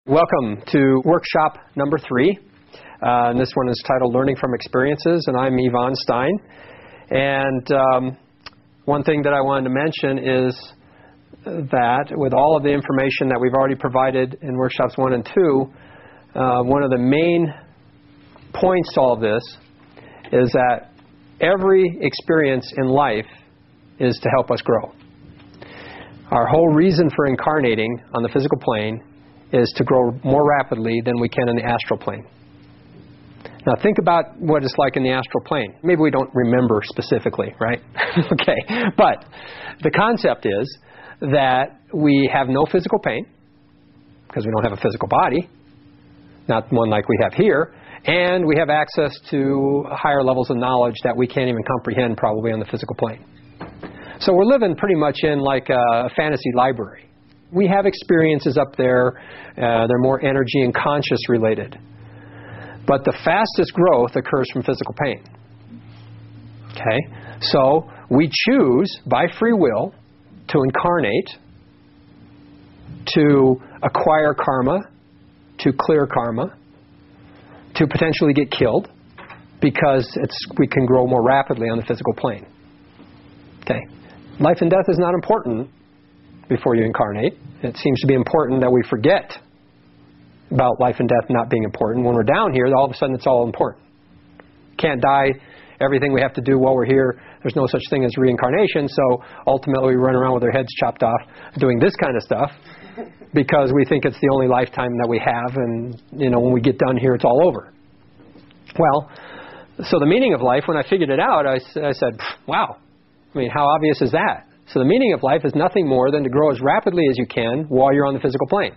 Welcome to workshop number 3. And this one is titled Learning from Experiences, and I'm Yvonne Stein. And one thing that I wanted to mention is that with all of the information that we've already provided in workshops 1 and 2, one of the main points to all of this is that every experience in life is to help us grow. Our whole reason for incarnating on the physical plane is to grow more rapidly than we can in the astral plane. Now think about what it's like in the astral plane. Maybe we don't remember specifically, right? Okay, but the concept is that we have no physical pain because we don't have a physical body, not one like we have here, and we have access to higher levels of knowledge that we can't even comprehend probably on the physical plane. So we're living pretty much in like a fantasy library. We have experiences up there. They're more energy and conscious related. But the fastest growth occurs from physical pain. Okay? So we choose by free will to incarnate, to acquire karma, to clear karma, to potentially get killed because we can grow more rapidly on the physical plane. Okay? Life and death is not important before you incarnate. It seems to be important that we forget about life and death not being important. When we're down here, all of a sudden it's all important. Can't die. Everything we have to do while we're here, there's no such thing as reincarnation, so ultimately we run around with our heads chopped off doing this kind of stuff because we think it's the only lifetime that we have, and when we get done here it's all over. Well, so the meaning of life, when I figured it out, I said, wow, how obvious is that? So the meaning of life is nothing more than to grow as rapidly as you can while you're on the physical plane.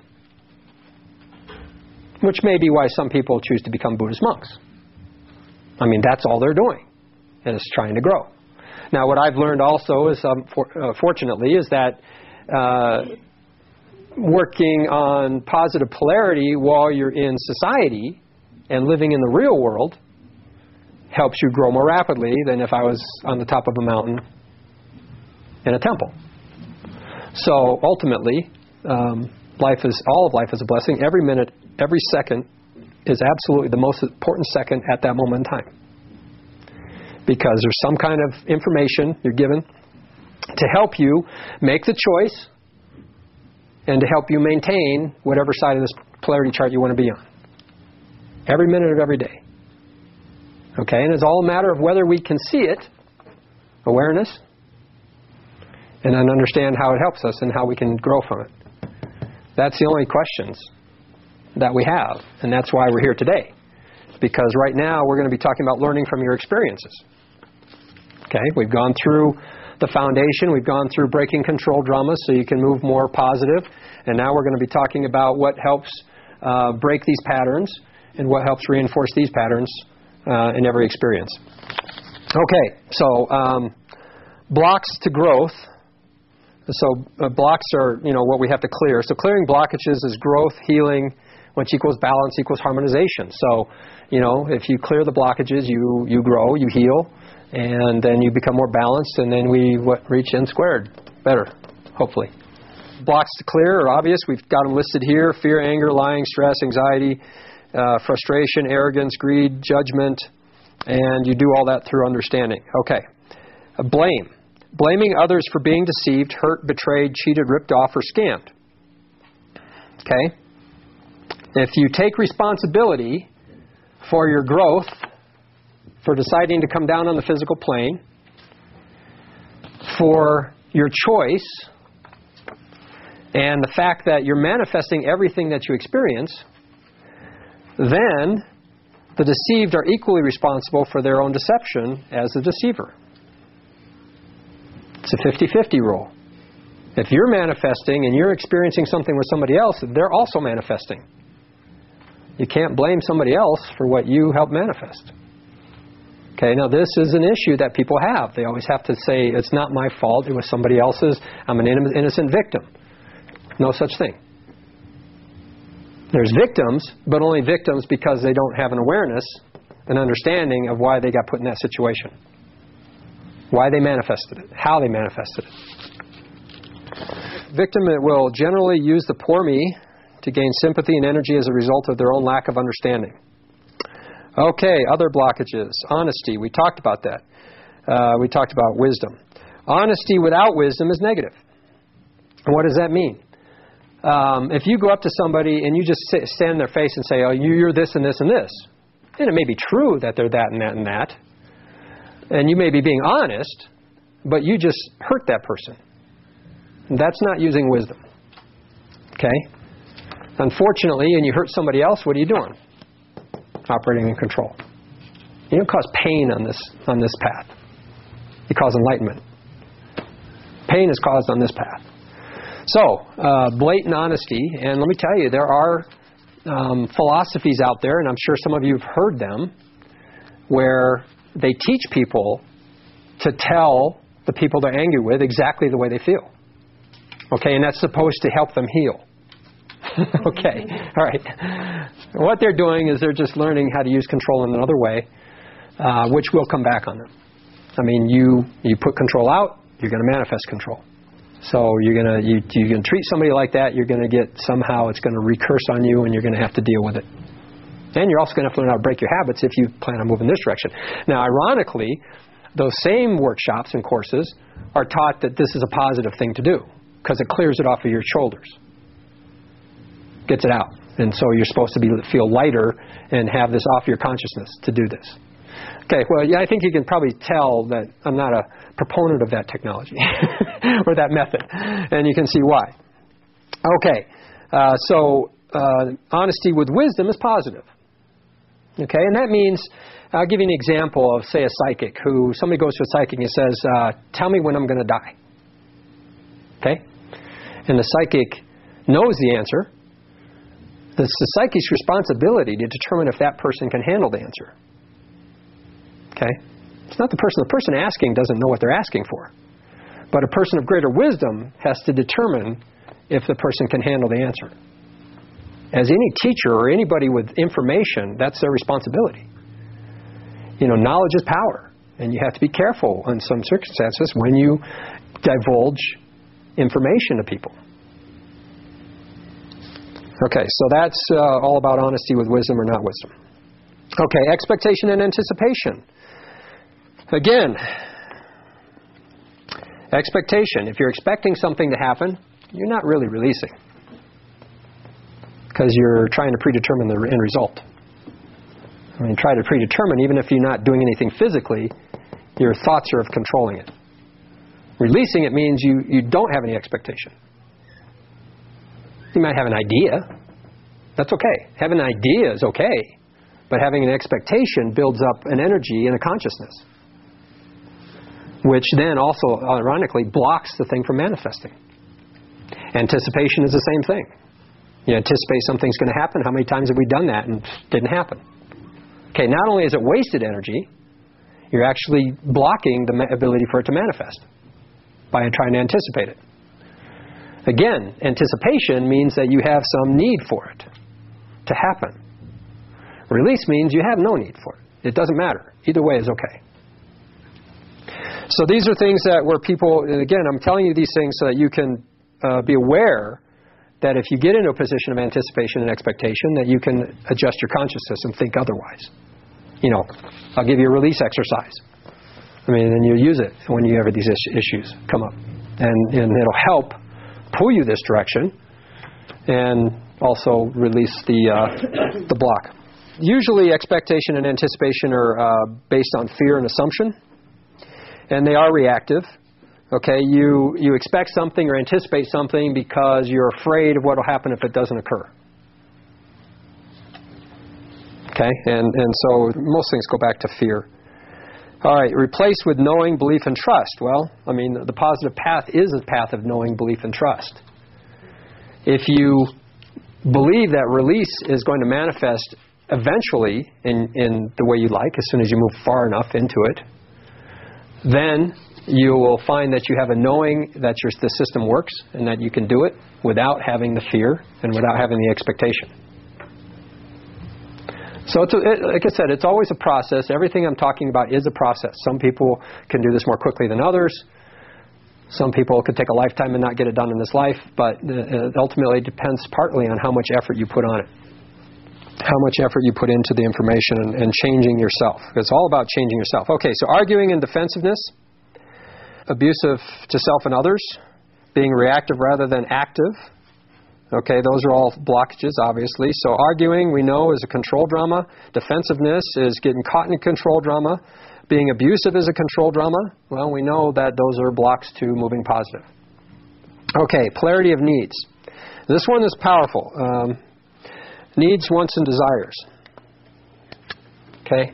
Which may be why some people choose to become Buddhist monks. That's all they're doing, is trying to grow. Now what I've learned also is, fortunately, is that working on positive polarity while you're in society and living in the real world helps you grow more rapidly than if I was on the top of a mountain in a temple. So ultimately, all of life is a blessing. Every minute, every second is absolutely the most important second at that moment in time. Because there's some kind of information you're given to help you make the choice and to help you maintain whatever side of this polarity chart you want to be on. Every minute of every day. Okay, and it's all a matter of whether we can see it, awareness, and then understand how it helps us and how we can grow from it. That's the only questions that we have, and that's why we're here today. Because right now we're going to be talking about learning from your experiences. Okay, we've gone through the foundation, we've gone through breaking control dramas so you can move more positive, and now we're going to be talking about what helps break these patterns and what helps reinforce these patterns in every experience. Okay, so blocks to growth. So blocks are, what we have to clear. So clearing blockages is growth, healing, which equals balance equals harmonization. So, if you clear the blockages, you grow, you heal, and then you become more balanced, and then we reach N squared better, hopefully. Blocks to clear are obvious. We've got them listed here: fear, anger, lying, stress, anxiety, frustration, arrogance, greed, judgment, and you do all that through understanding. Okay. Blame. Blaming others for being deceived, hurt, betrayed, cheated, ripped off, or scammed. Okay? If you take responsibility for your growth, for deciding to come down on the physical plane, for your choice, and the fact that you're manifesting everything that you experience, then the deceived are equally responsible for their own deception as the deceiver. It's a 50-50 rule. If you're manifesting and you're experiencing something with somebody else, they're also manifesting. You can't blame somebody else for what you helped manifest. Okay, now this is an issue that people have. They always have to say, it's not my fault, it was somebody else's, I'm an innocent victim. No such thing. There's victims, but only victims because they don't have an awareness, an understanding of why they got put in that situation. Why they manifested it, how they manifested it. Victim will generally use the poor me to gain sympathy and energy as a result of their own lack of understanding. Okay, other blockages. Honesty, we talked about that. We talked about wisdom. Honesty without wisdom is negative. What does that mean? If you go up to somebody and you just stand in their face and say, oh, you're this and this and this, and it may be true that they're that and that and that, and you may be being honest, but you just hurt that person. That's not using wisdom. Okay? Unfortunately, and you hurt somebody else, what are you doing? Operating in control. You don't cause pain on this path. You cause enlightenment. Pain is caused on this path. So, blatant honesty, and let me tell you, there are philosophies out there, and I'm sure some of you have heard them, where they teach people to tell the people they're angry with exactly the way they feel. Okay, and that's supposed to help them heal. Okay, all right. What they're doing is they're just learning how to use control in another way, which will come back on them. I mean, you put control out, you're going to manifest control. So you're going to treat somebody like that, you're going to get, somehow it's going to recurse on you, and you're going to have to deal with it. And you're also going to have to learn how to break your habits if you plan on moving this direction. Now, ironically, those same workshops and courses are taught that this is a positive thing to do, because it clears it off of your shoulders. Gets it out. And so you're supposed to feel lighter and have this off your consciousness to do this. Okay, well, yeah, I think you can probably tell that I'm not a proponent of that technology or that method, and you can see why. Okay, so honesty with wisdom is positive. Okay, and that means, I'll give you an example of, say, a psychic who, somebody goes to a psychic and says, tell me when I'm going to die. Okay, and the psychic knows the answer. It's the psychic's responsibility to determine if that person can handle the answer. Okay? It's not the person. The person asking doesn't know what they're asking for. But a person of greater wisdom has to determine if the person can handle the answer. As any teacher or anybody with information, that's their responsibility. You know, knowledge is power. And you have to be careful in some circumstances when you divulge information to people. Okay, so that's all about honesty with wisdom or not wisdom. Okay, expectation and anticipation. Again, expectation. If you're expecting something to happen, you're not really releasing, because you're trying to predetermine the end result. I mean, try to predetermine, even if you're not doing anything physically, your thoughts are of controlling it. Releasing it means you don't have any expectation. You might have an idea. That's okay. Having an idea is okay. But having an expectation builds up an energy and a consciousness, which then also, ironically, blocks the thing from manifesting. Anticipation is the same thing. You anticipate something's going to happen. How many times have we done that and it didn't happen? Okay, not only is it wasted energy, you're actually blocking the ability for it to manifest by trying to anticipate it. Again, anticipation means that you have some need for it to happen. Release means you have no need for it. It doesn't matter. Either way is okay. So these are things that where people, and again, I'm telling you these things so that you can be aware that if you get into a position of anticipation and expectation, that you can adjust your consciousness and think otherwise. You know, I'll give you a release exercise. I mean, and you use it when you ever these issues come up. And it'll help pull you this direction and also release the block. Usually expectation and anticipation are based on fear and assumption, and they are reactive. Okay, you expect something or anticipate something because you're afraid of what will happen if it doesn't occur. Okay, and so most things go back to fear. All right, replace with knowing, belief, and trust. Well, I mean, the positive path is a path of knowing, belief, and trust. If you believe that release is going to manifest eventually in the way you like, as soon as you move far enough into it, then you will find that you have a knowing that the system works and that you can do it without having the fear and without having the expectation. So, like I said, it's always a process. Everything I'm talking about is a process. Some people can do this more quickly than others. Some people could take a lifetime and not get it done in this life, but it ultimately depends partly on how much effort you put on it. How much effort you put into the information and changing yourself. It's all about changing yourself. Okay, so arguing and defensiveness, abusive to self and others, being reactive rather than active. Okay, those are all blockages, obviously. So arguing, we know, is a control drama. Defensiveness is getting caught in control drama. Being abusive is a control drama. Well, we know that those are blocks to moving positive. Okay, polarity of needs. This one is powerful. Needs, wants, and desires. Okay?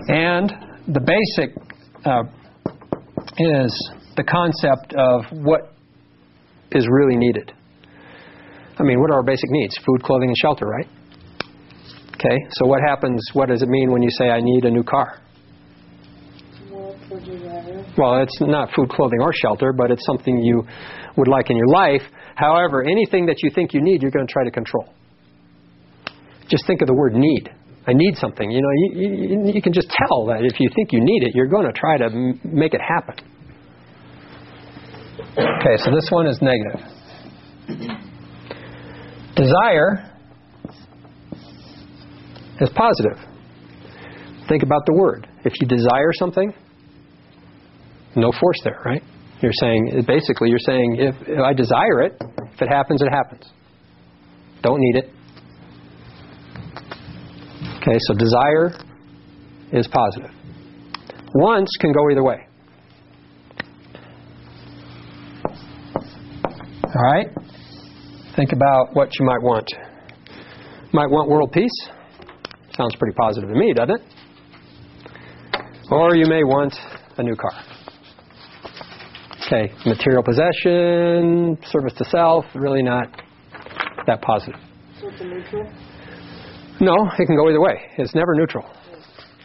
And the basic is the concept of what is really needed. I mean, what are our basic needs? Food, clothing, and shelter, right? Okay, so what happens, what does it mean when you say, I need a new car? Well, it's not food, clothing, or shelter, but it's something you would like in your life. However, anything that you think you need, you're going to try to control. Just think of the word need. I need something. You know, you can just tell that if you think you need it, you're going to try to make it happen. Okay, so this one is negative. Desire is positive. Think about the word. If you desire something, no force there, right? You're saying, basically, you're saying, if I desire it, if it happens, it happens. Don't need it. Okay, so desire is positive. Wants can go either way. All right? Think about what you might want. Might want world peace. Sounds pretty positive to me, doesn't it? Or you may want a new car. Okay, material possession, service to self, really not that positive. So it's a neutral? No, it can go either way. It's never neutral.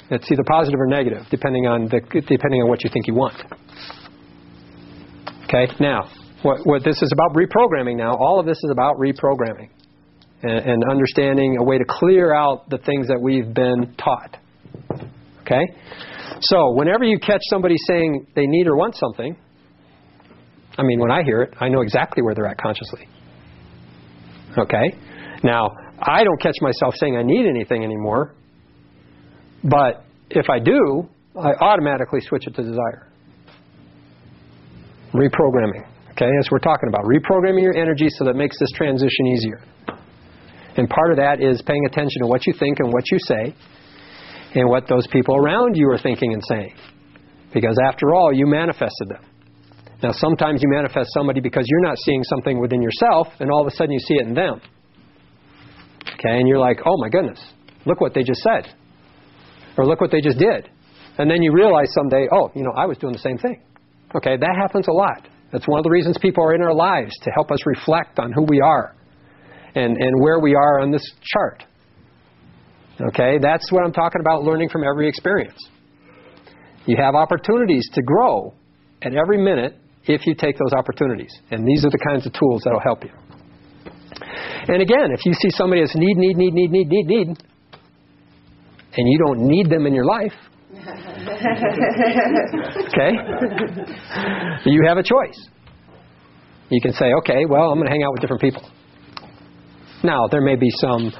It's either positive or negative, depending on what you think you want. Okay, now, what this is about reprogramming now, all of this is about reprogramming and understanding a way to clear out the things that we've been taught. Okay? So, whenever you catch somebody saying they need or want something, I mean, when I hear it, I know exactly where they're at consciously. Okay? Now, I don't catch myself saying I need anything anymore, but if I do, I automatically switch it to desire. Reprogramming. Okay, that's what we're talking about. Reprogramming your energy so that makes this transition easier. And part of that is paying attention to what you think and what you say and what those people around you are thinking and saying. Because after all, you manifested them. Now, sometimes you manifest somebody because you're not seeing something within yourself, and all of a sudden you see it in them. Okay, and you're like, oh my goodness, look what they just said. Or look what they just did. And then you realize someday, oh, you know, I was doing the same thing. Okay, that happens a lot. That's one of the reasons people are in our lives, to help us reflect on who we are and where we are on this chart. Okay, that's what I'm talking about, learning from every experience. You have opportunities to grow at every minute if you take those opportunities. And these are the kinds of tools that will help you. And again, if you see somebody that's need, and you don't need them in your life, okay, you have a choice. You can say, okay, well, I'm going to hang out with different people. Now, there may be some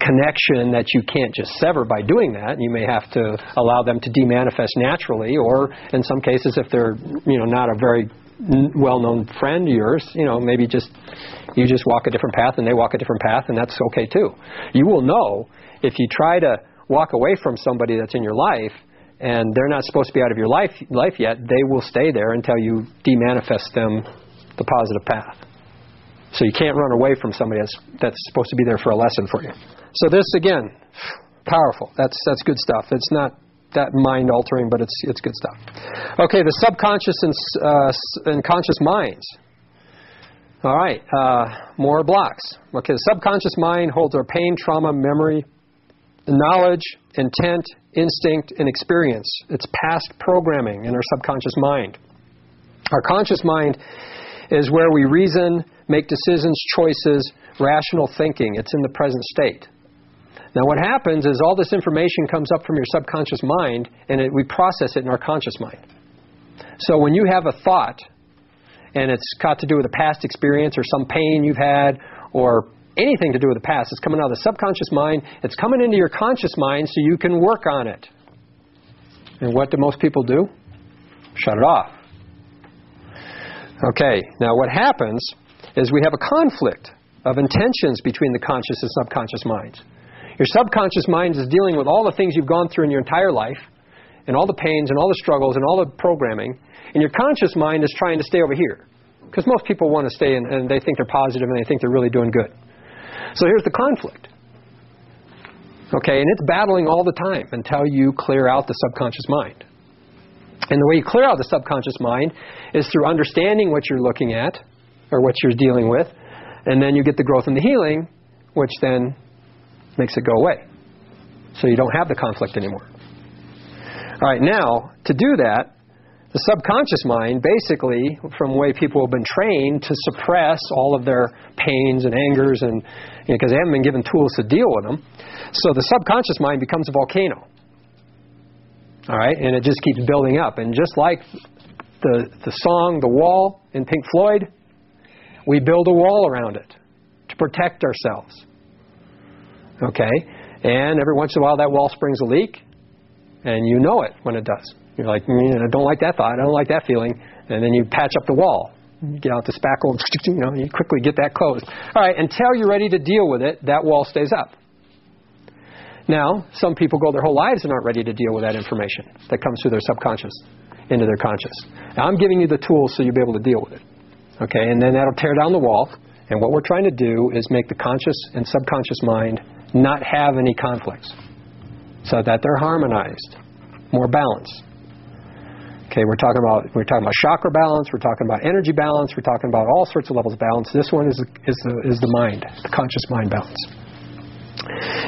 connection that you can't just sever by doing that. You may have to allow them to demanifest naturally, or in some cases, if they're, you know, not a very well-known friend of yours, you know, maybe you just walk a different path and they walk a different path, and that's okay too. You will know if you try to walk away from somebody that's in your life and they're not supposed to be out of your life yet, they will stay there until you demanifest them the positive path. So you can't run away from somebody that's supposed to be there for a lesson for you. So this, again, powerful. That's good stuff. It's not that mind-altering, but it's good stuff. Okay, the subconscious and conscious minds. All right, more blocks. Okay, the subconscious mind holds our pain, trauma, memory, knowledge, intent, instinct, and experience. It's past programming in our subconscious mind. Our conscious mind is where we reason, make decisions, choices, rational thinking. It's in the present state. Now what happens is all this information comes up from your subconscious mind, and we process it in our conscious mind. So when you have a thought, and it's got to do with a past experience or some pain you've had, or anything to do with the past, it's coming out of the subconscious mind, it's coming into your conscious mind so you can work on it. And what do most people do? Shut it off. Okay, now what happens is we have a conflict of intentions between the conscious and subconscious minds. Your subconscious mind is dealing with all the things you've gone through in your entire life, and all the pains and all the struggles and all the programming, and your conscious mind is trying to stay over here. Because most people want to stay and they think they're positive and they think they're really doing good. So here's the conflict. Okay, and it's battling all the time until you clear out the subconscious mind. And the way you clear out the subconscious mind is through understanding what you're looking at, or what you're dealing with, and then you get the growth and the healing, which then makes it go away. So you don't have the conflict anymore. All right, now, to do that, the subconscious mind, basically, from the way people have been trained to suppress all of their pains and angers, and because they haven't been given tools to deal with them, so the subconscious mind becomes a volcano. All right, and it just keeps building up. And just like the song, The Wall in Pink Floyd, we build a wall around it to protect ourselves. Okay, and every once in a while that wall springs a leak, and you know it when it does. You're like, I don't like that thought, I don't like that feeling, and then you patch up the wall. You get out the spackle, and you quickly get that closed. All right, until you're ready to deal with it, that wall stays up. Now, some people go their whole lives and aren't ready to deal with that information that comes through their subconscious into their conscious. Now, I'm giving you the tools so you'll be able to deal with it. Okay, and then that'll tear down the wall, and what we're trying to do is make the conscious and subconscious mind not have any conflicts so that they're harmonized, more balanced. Okay, we're talking about chakra balance, we're talking about energy balance, we're talking about all sorts of levels of balance. This one is the mind, the conscious mind balance.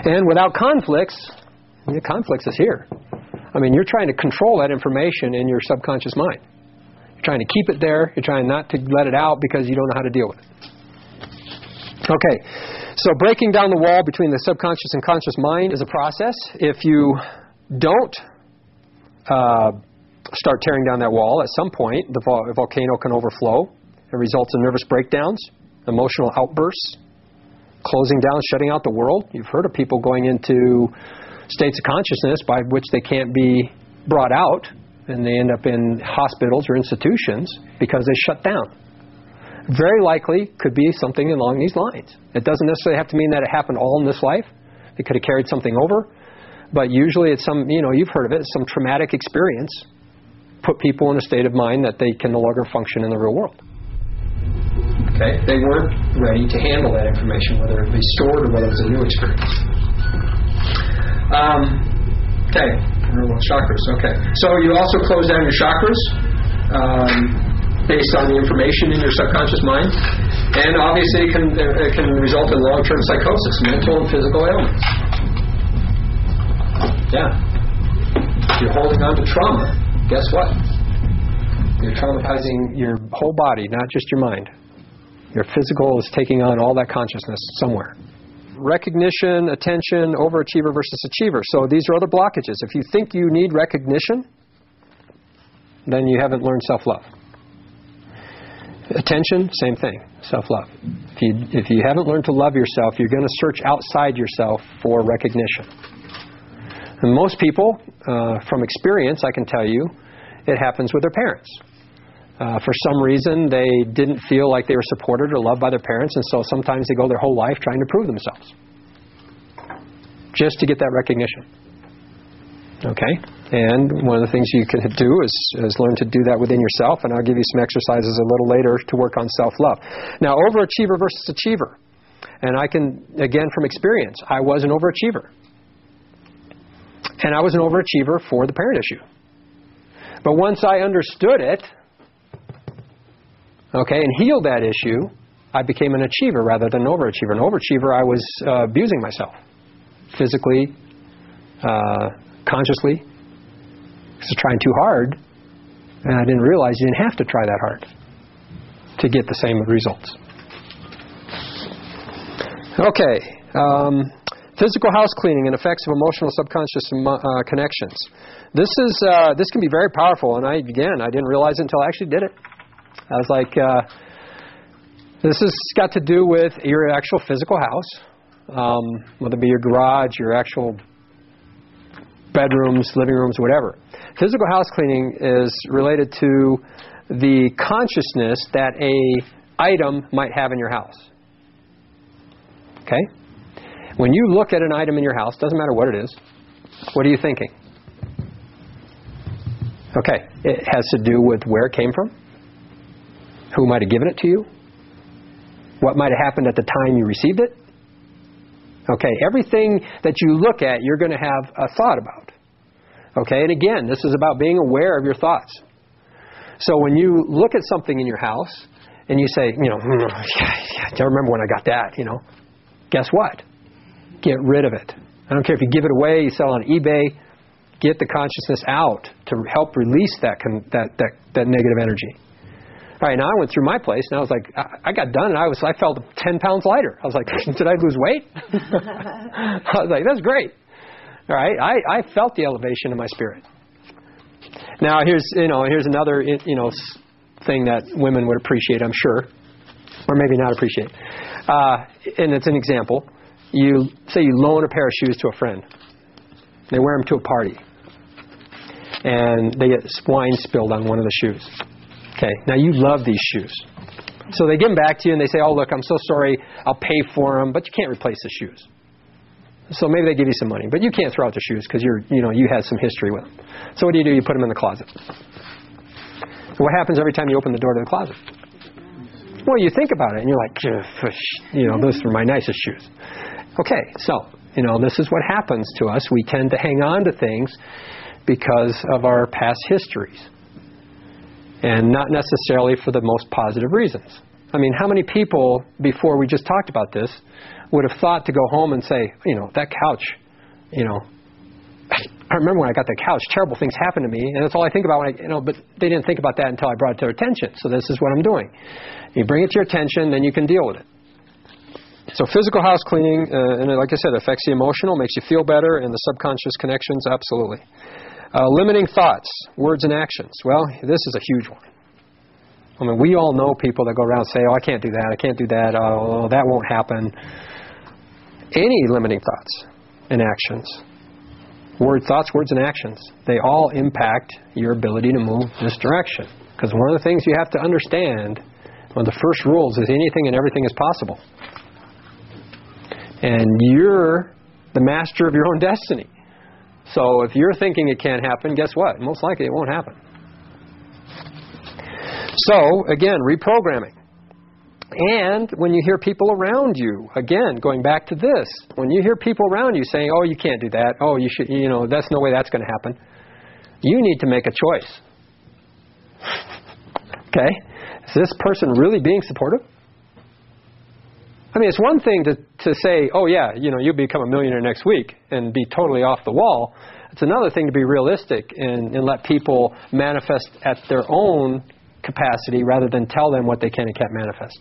And without conflicts, the conflicts is here. I mean, you're trying to control that information in your subconscious mind. You're trying to keep it there, you're trying not to let it out because you don't know how to deal with it. Okay, so breaking down the wall between the subconscious and conscious mind is a process. If you don't start tearing down that wall, at some point the volcano can overflow. It results in nervous breakdowns, emotional outbursts, closing down, shutting out the world. You've heard of people going into states of consciousness by which they can't be brought out, and they end up in hospitals or institutions because they shut down. Very likely could be something along these lines. It doesn't necessarily have to mean that it happened all in this life. They could have carried something over, but usually it's some, you've heard of it, some traumatic experience put people in a state of mind that they can no longer function in the real world. Okay, they weren't ready to handle that information, whether it be stored or whether it was a new experience. Okay, chakras. Okay, so you also close down your chakras based on the information in your subconscious mind, and obviously it can result in long-term psychosis, mental and physical ailments. Yeah, if you're holding on to trauma, guess what? You're traumatizing your whole body, not just your mind. Your physical is taking on all that consciousness somewhere. Recognition, attention, overachiever versus achiever. So these are other blockages. If you think you need recognition, then you haven't learned self-love. Attention, same thing, self-love. If you haven't learned to love yourself, you're going to search outside yourself for recognition. And most people, from experience, I can tell you, it happens with their parents. For some reason, they didn't feel like they were supported or loved by their parents, and so sometimes they go their whole life trying to prove themselves just to get that recognition. Okay? And one of the things you can do is learn to do that within yourself, and I'll give you some exercises a little later to work on self-love. Now, overachiever versus achiever. And I can, again, from experience, I was an overachiever. And I was an overachiever for the parent issue. But once I understood it, okay, and healed that issue, I became an achiever rather than an overachiever. An overachiever, I was abusing myself, physically, consciously. I was trying too hard, and I didn't realize you didn't have to try that hard to get the same results. Okay, Physical house cleaning and effects of emotional subconscious connections. This can be very powerful, and I didn't realize it until I actually did it. I was like, this has got to do with your actual physical house, whether it be your garage, your actual bedrooms, living rooms, whatever. Physical house cleaning is related to the consciousness that a item might have in your house. Okay? When you look at an item in your house, doesn't matter what it is, what are you thinking? Okay, it has to do with where it came from, who might have given it to you, what might have happened at the time you received it. Okay, everything that you look at, you're going to have a thought about. Okay, and again, this is about being aware of your thoughts. So when you look at something in your house and you say, I remember when I got that, guess what? Get rid of it. I don't care if you give it away, you sell it on eBay, get the consciousness out to help release that negative energy. All right, now I went through my place and I was like, I got done and I felt 10 pounds lighter. I was like, did I lose weight? I was like, that's great. All right, I felt the elevation in my spirit. Now here's another thing that women would appreciate, I'm sure, or maybe not appreciate. And it's an example. You say you loan a pair of shoes to a friend. They wear them to a party, and they get wine spilled on one of the shoes. Okay, now you love these shoes, so they give them back to you, and they say, "Oh, look, I'm so sorry. I'll pay for them, but you can't replace the shoes." So maybe they give you some money, but you can't throw out the shoes because you had some history with them. So what do? You put them in the closet. What happens every time you open the door to the closet? Well, you think about it, and you're like, those are my nicest shoes. Okay, so, this is what happens to us. We tend to hang on to things because of our past histories, and not necessarily for the most positive reasons. I mean, how many people, before we just talked about this, would have thought to go home and say, that couch, I remember when I got that couch, terrible things happened to me, and that's all I think about but they didn't think about that until I brought it to their attention. So this is what I'm doing. You bring it to your attention, then you can deal with it. So physical house cleaning, and like I said, affects the emotional, makes you feel better, and the subconscious connections, absolutely. Limiting thoughts, words, and actions. Well, this is a huge one. I mean, we all know people that go around and say, I can't do that, I can't do that, oh, that won't happen. Any limiting thoughts and actions. Thoughts, words, and actions. They all impact your ability to move this direction. Because one of the things you have to understand, one of the first rules is anything and everything is possible. And you're the master of your own destiny. So if you're thinking it can't happen, guess what? Most likely it won't happen. So, again, reprogramming. And when you hear people around you, again, going back to this, when you hear people around you saying, oh, you can't do that, oh, you should, that's no way that's going to happen, you need to make a choice. Okay? Is this person really being supportive? I mean, it's one thing to say, oh, yeah, you'll become a millionaire next week and be totally off the wall. It's another thing to be realistic and let people manifest at their own capacity rather than tell them what they can and can't manifest.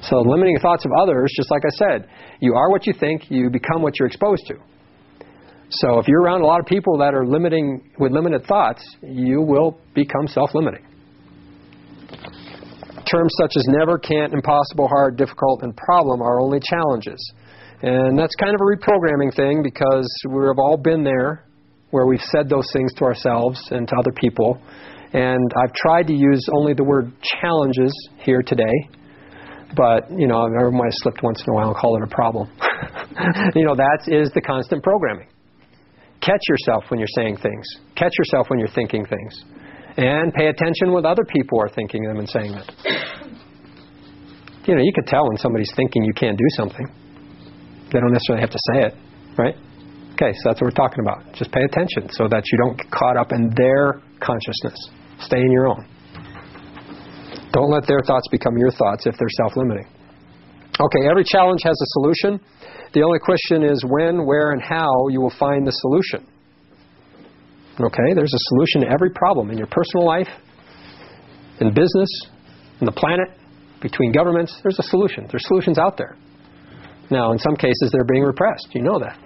So limiting thoughts of others, just like I said, you are what you think, you become what you're exposed to. So if you're around a lot of people that are with limited thoughts, you will become self-limiting. Terms such as never, can't, impossible, hard, difficult, and problem are only challenges. And that's kind of a reprogramming thing because we've all been there where we've said those things to ourselves and to other people. And I've tried to use only the word challenges here today. But, I might have slipped once in a while and call it a problem. That is the constant programming. Catch yourself when you're saying things. Catch yourself when you're thinking things. And pay attention when other people are thinking them and saying them. You can tell when somebody's thinking you can't do something. They don't necessarily have to say it, right? Okay, so that's what we're talking about. Just pay attention so that you don't get caught up in their consciousness. Stay in your own. Don't let their thoughts become your thoughts if they're self-limiting. Okay, every challenge has a solution. The only question is when, where, and how you will find the solution. Okay, there's a solution to every problem in your personal life, in business, in the planet, between governments. There's a solution. There's solutions out there. Now, in some cases, they're being repressed. You know that.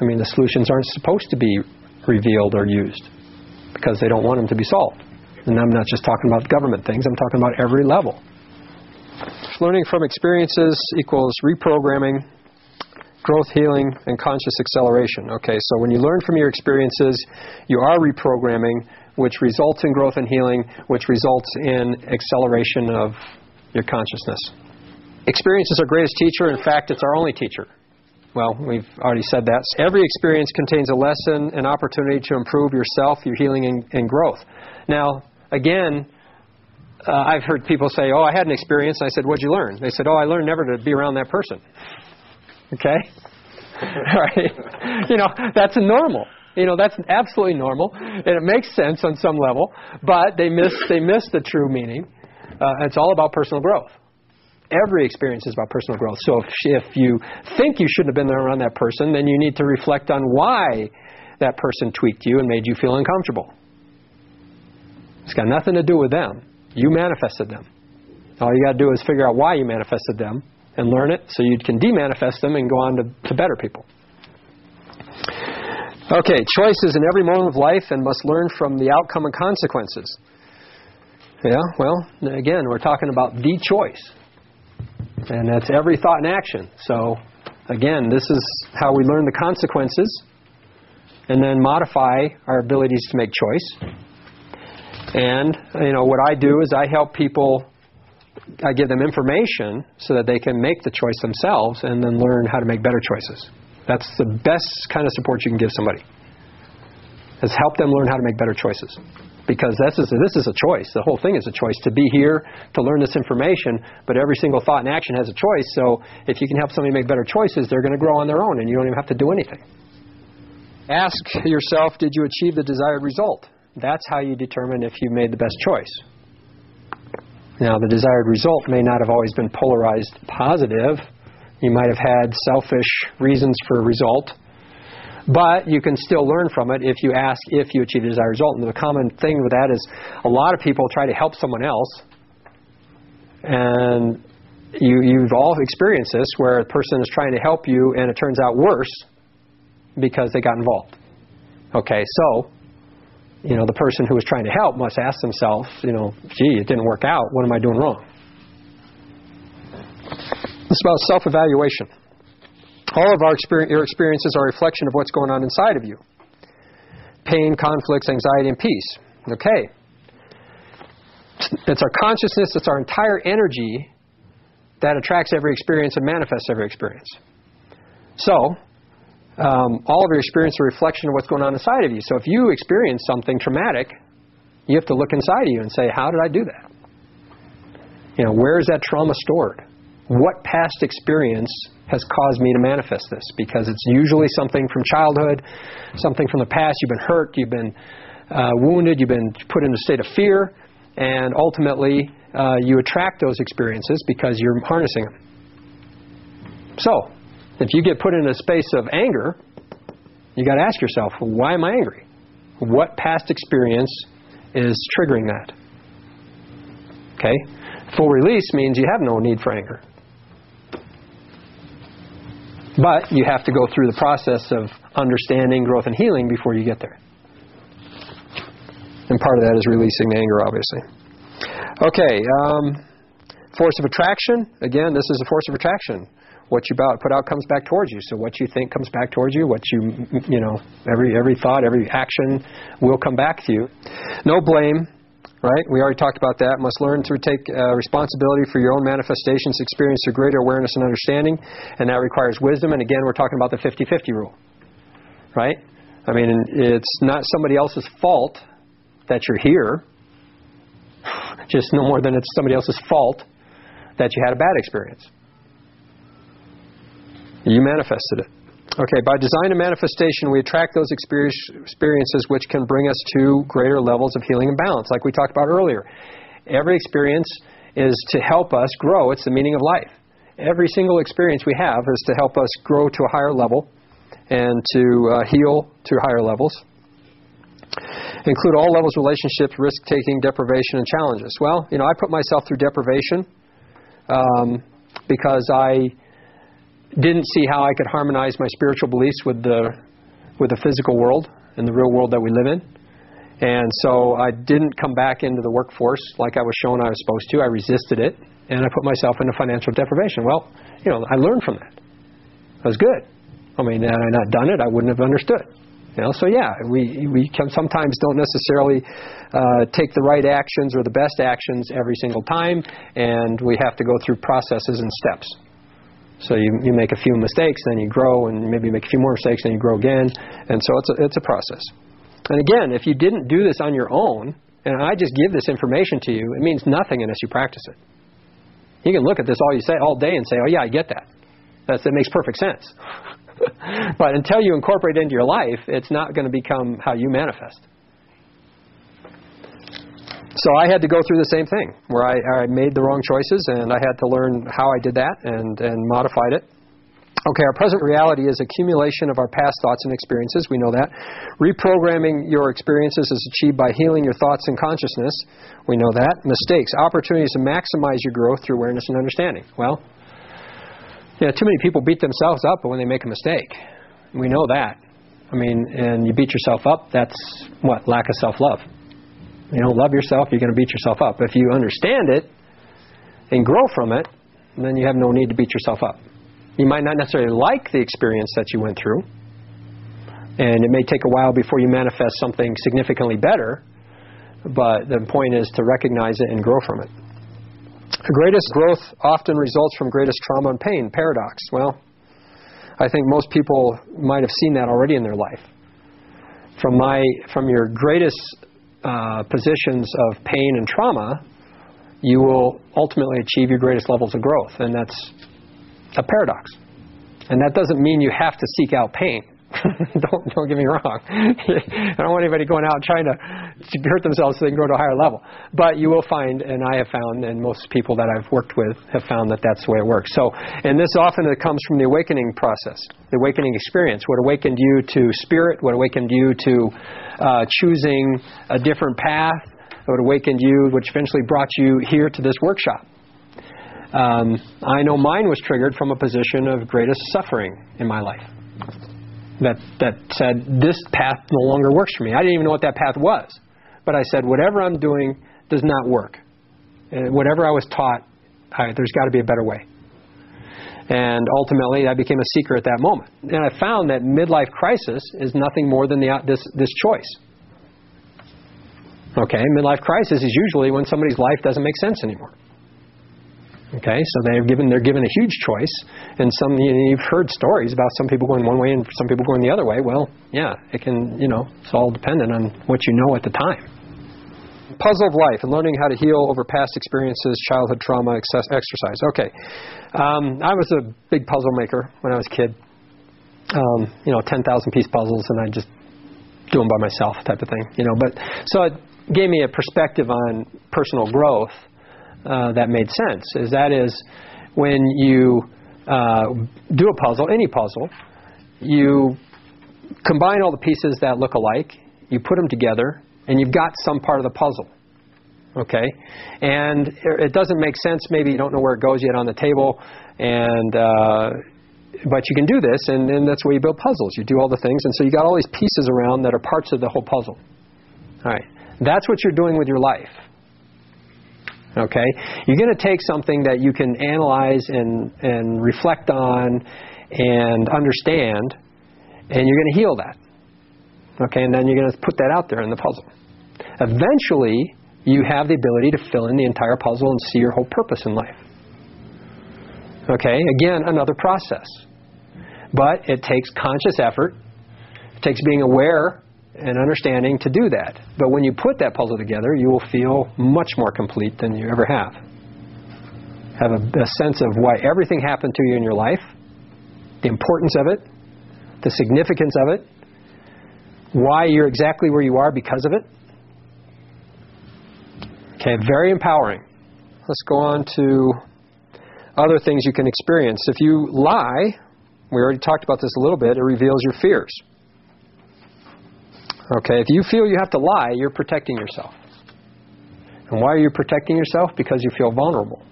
I mean, the solutions aren't supposed to be revealed or used because they don't want them to be solved. And I'm not just talking about government things. I'm talking about every level. Learning from experiences equals reprogramming, growth, healing, and conscious acceleration. Okay, so when you learn from your experiences, you are reprogramming, which results in growth and healing, which results in acceleration of your consciousness. Experience is our greatest teacher. In fact, it's our only teacher. Well, we've already said that. Every experience contains a lesson, an opportunity to improve yourself, your healing, and growth. Now, again, I've heard people say, oh, I had an experience. I said, what'd you learn? They said, oh, I learned never to be around that person. Okay? Right? You know, that's normal. You know, that's absolutely normal. And it makes sense on some level. But they miss the true meaning. It's all about personal growth. Every experience is about personal growth. So if you think you shouldn't have been there around that person, then you need to reflect on why that person tweaked you and made you feel uncomfortable. It's got nothing to do with them. You manifested them. All you got to do is figure out why you manifested them and learn it so you can de-manifest them and go on to better people. Okay, choices in every moment of life and must learn from the outcome and consequences. Yeah, well, again, we're talking about the choice. And that's every thought and action. So, again, this is how we learn the consequences and then modify our abilities to make choice. And, you know, what I do is I help people, I give them information so that they can make the choice themselves and then learn how to make better choices. That's the best kind of support you can give somebody, is help them learn how to make better choices. Because this is a choice. The whole thing is a choice to be here, to learn this information, but every single thought and action has a choice. So if you can help somebody make better choices, they're going to grow on their own and you don't even have to do anything. Ask yourself, did you achieve the desired result? That's how you determine if you made the best choice. Now, the desired result may not have always been polarized positive. You might have had selfish reasons for a result. But you can still learn from it if you ask if you achieve the desired result. And the common thing with that is a lot of people try to help someone else. And you've all experienced this where a person is trying to help you and it turns out worse because they got involved. Okay, so, you know, the person who was trying to help must ask themselves, you know, gee, it didn't work out. What am I doing wrong? It's about self-evaluation. All of your experiences are a reflection of what's going on inside of you. Pain, conflicts, anxiety, and peace. Okay. It's our consciousness, it's our entire energy that attracts every experience and manifests every experience. So, all of your experiences are a reflection of what's going on inside of you. So if you experience something traumatic, you have to look inside of you and say, how did I do that? You know, where is that trauma stored? What past experience has caused me to manifest this? Because it's usually something from childhood, something from the past. You've been hurt, you've been wounded, you've been put in a state of fear, and ultimately you attract those experiences because you're harnessing them. So, if you get put in a space of anger, you got to ask yourself, why am I angry? What past experience is triggering that? Okay? Full release means you have no need for anger. But you have to go through the process of understanding, growth, and healing before you get there. And part of that is releasing the anger, obviously. Okay, force of attraction. Again, this is a force of attraction. What you put out comes back towards you. So what you think comes back towards you. What you know, every thought, every action will come back to you. No blame. Right? We already talked about that. Must learn to take responsibility for your own manifestations, experience through greater awareness and understanding, and that requires wisdom. And again, we're talking about the 50-50 rule. Right? I mean, it's not somebody else's fault that you're here, just no more than it's somebody else's fault that you had a bad experience. You manifested it. Okay, by design and manifestation, we attract those experiences which can bring us to greater levels of healing and balance, like we talked about earlier. Every experience is to help us grow. It's the meaning of life. Every single experience we have is to help us grow to a higher level and to heal to higher levels. Include all levels of relationships, risk-taking, deprivation, and challenges. Well, you know, I put myself through deprivation because I didn't see how I could harmonize my spiritual beliefs with the physical world and the real world that we live in. And so I didn't come back into the workforce like I was shown I was supposed to. I resisted it, and I put myself into financial deprivation. Well, I learned from that. It was good. I mean, had I not done it, I wouldn't have understood. So yeah, we can sometimes don't necessarily take the right actions or the best actions every single time, and we have to go through processes and steps. So you make a few mistakes, then you grow, and maybe you make a few more mistakes, then you grow again, and so it's a process. And again, if you didn't do this on your own, and I just give this information to you, it means nothing unless you practice it. You can look at this all day and say, oh yeah, I get that. That makes perfect sense. But until you incorporate it into your life, it's not going to become how you manifest. So I had to go through the same thing, where I made the wrong choices, and I had to learn how I did that and modified it. Okay, our present reality is accumulation of our past thoughts and experiences. We know that. Reprogramming your experiences is achieved by healing your thoughts and consciousness. We know that. Mistakes, opportunities to maximize your growth through awareness and understanding. Well, too many people beat themselves up when they make a mistake. We know that. I mean, and you beat yourself up, that's what? Lack of self-love. You don't love yourself, you're going to beat yourself up. If you understand it and grow from it, then you have no need to beat yourself up. You might not necessarily like the experience that you went through, and it may take a while before you manifest something significantly better, but the point is to recognize it and grow from it. The greatest growth often results from greatest trauma and pain. Paradox. Well, I think most people might have seen that already in their life. From your greatest positions of pain and trauma, you will ultimately achieve your greatest levels of growth, and that's a paradox. And that doesn't mean you have to seek out pain. Don't get me wrong. I don't want anybody going out trying to hurt themselves so they can go to a higher level. But you will find, and I have found, and most people that I've worked with have found that that's the way it works. So, and this often comes from the awakening process, the awakening experience. What awakened you to spirit, what awakened you to choosing a different path, what awakened you, which eventually brought you here to this workshop. I know mine was triggered from a position of greatest suffering in my life. That said, this path no longer works for me. I didn't even know what that path was. But I said, whatever I'm doing does not work. Whatever I was taught, there's got to be a better way. And ultimately, that became a seeker at that moment. And I found that midlife crisis is nothing more than this choice. Okay, midlife crisis is usually when somebody's life doesn't make sense anymore. Okay, so they're given a huge choice, and you've heard stories about some people going one way and some people going the other way. Well, yeah, it can, it's all dependent on what you know at the time. Puzzle of life and learning how to heal over past experiences, childhood trauma, exercise. Okay, I was a big puzzle maker when I was a kid. 10,000 piece puzzles, and I just do them by myself, type of thing. But so it gave me a perspective on personal growth. That made sense. That is, when you do a puzzle, any puzzle, you combine all the pieces that look alike, you put them together, and you've got some part of the puzzle. Okay? And it doesn't make sense, maybe you don't know where it goes yet on the table, but you can do this, and that's where you build puzzles. You do all the things, and so you got all these pieces around that are parts of the whole puzzle. All right. That's what you're doing with your life. Okay? You're going to take something that you can analyze and reflect on and understand, and you're going to heal that. Okay? And then you're going to put that out there in the puzzle. Eventually, you have the ability to fill in the entire puzzle and see your whole purpose in life. Okay? Again, another process. But it takes conscious effort. It takes being aware and understanding to do that. But when you put that puzzle together, you will feel much more complete than you ever have. Have a sense of why everything happened to you in your life, the importance of it, the significance of it, why you're exactly where you are because of it. Okay, very empowering. Let's go on to other things you can experience. If you lie, we already talked about this a little bit, it reveals your fears. Okay, if you feel you have to lie, you're protecting yourself. And why are you protecting yourself? Because you feel vulnerable.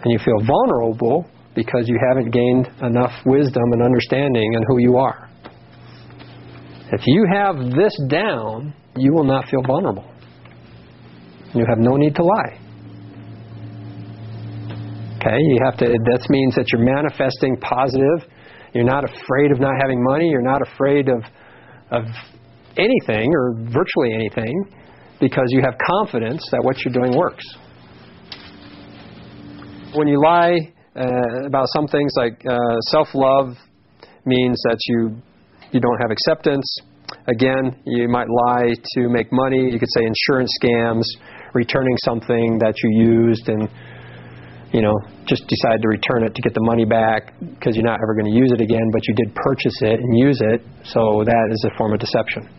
And you feel vulnerable because you haven't gained enough wisdom and understanding in who you are. If you have this down, you will not feel vulnerable. You have no need to lie. Okay, that means that you're manifesting positive. You're not afraid of not having money. You're not afraid of anything or virtually anything because you have confidence that what you're doing works. When you lie about some things like self-love means that you don't have acceptance. Again, you might lie to make money. You could say insurance scams, returning something that you used and just decide to return it to get the money back because you're not ever going to use it again, but you did purchase it and use it, so that is a form of deception.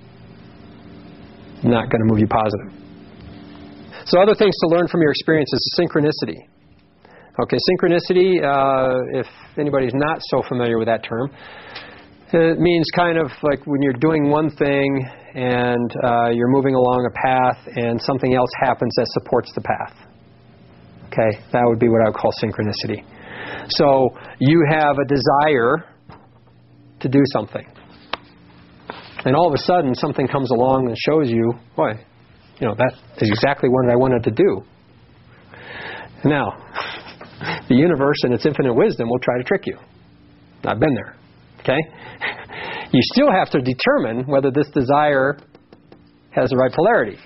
Not going to move you positive. So other things to learn from your experience is synchronicity. Okay, synchronicity, if anybody's not so familiar with that term, it means kind of like when you're doing one thing and you're moving along a path and something else happens that supports the path. Okay, that would be what I would call synchronicity. So you have a desire to do something. And all of a sudden something comes along and shows you, boy, that is exactly what I wanted to do. Now, the universe in its infinite wisdom will try to trick you. I've been there. Okay? You still have to determine whether this desire has the right polarity.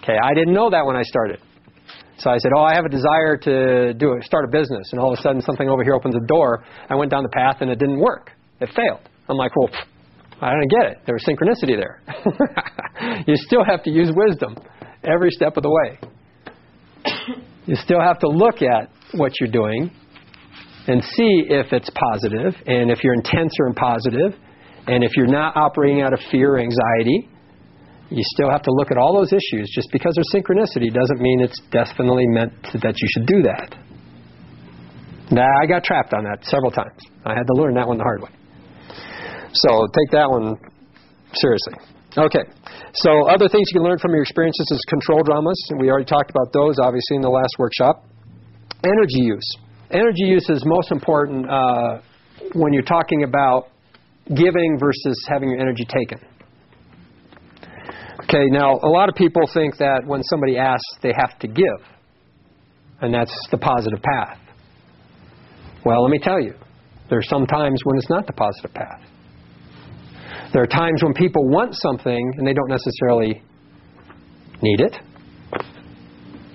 Okay, I didn't know that when I started. So I said, I have a desire to start a business. And all of a sudden something over here opens a door. I went down the path and it didn't work. It failed. I'm like, well, I didn't get it. There was synchronicity there. You still have to use wisdom every step of the way. You still have to look at what you're doing and see if it's positive and if your intents are positive and if you're not operating out of fear or anxiety. You still have to look at all those issues. Just because there's synchronicity doesn't mean it's definitely meant that you should do that. Now, I got trapped on that several times. I had to learn that one the hard way. So take that one seriously. Okay. So other things you can learn from your experiences is control dramas. And we already talked about those, obviously, in the last workshop. Energy use. Energy use is most important when you're talking about giving versus having your energy taken. Okay, now a lot of people think that when somebody asks, they have to give. And that's the positive path. Well, let me tell you, there are some times when it's not the positive path. There are times when people want something and they don't necessarily need it.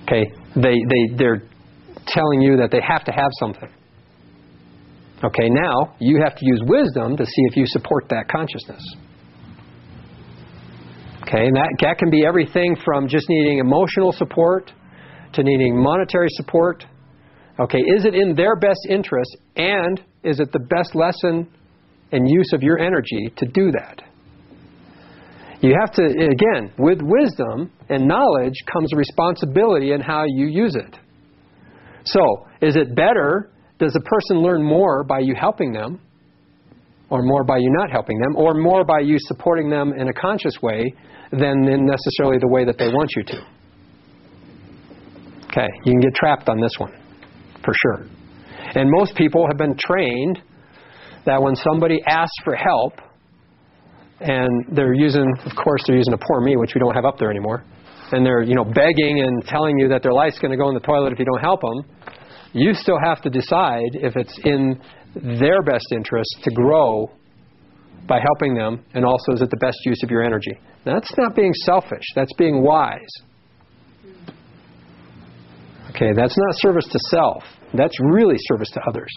Okay, they're telling you that they have to have something. Okay, now you have to use wisdom to see if you support that consciousness. Okay, and that can be everything from just needing emotional support to needing monetary support. Okay, is it in their best interest and is it the best lesson and use of your energy to do that? You have to, again, with wisdom and knowledge comes a responsibility in how you use it. So, is it better, does a person learn more by you helping them, or more by you not helping them, or more by you supporting them in a conscious way than in necessarily the way that they want you to? Okay, you can get trapped on this one, for sure. And most people have been trained that when somebody asks for help, and they're using a poor me, which we don't have up there anymore, and they're, begging and telling you that their life's going to go in the toilet if you don't help them, you still have to decide if it's in their best interest to grow by helping them, and also is it the best use of your energy. That's not being selfish. That's being wise. Okay, that's not service to self. That's really service to others.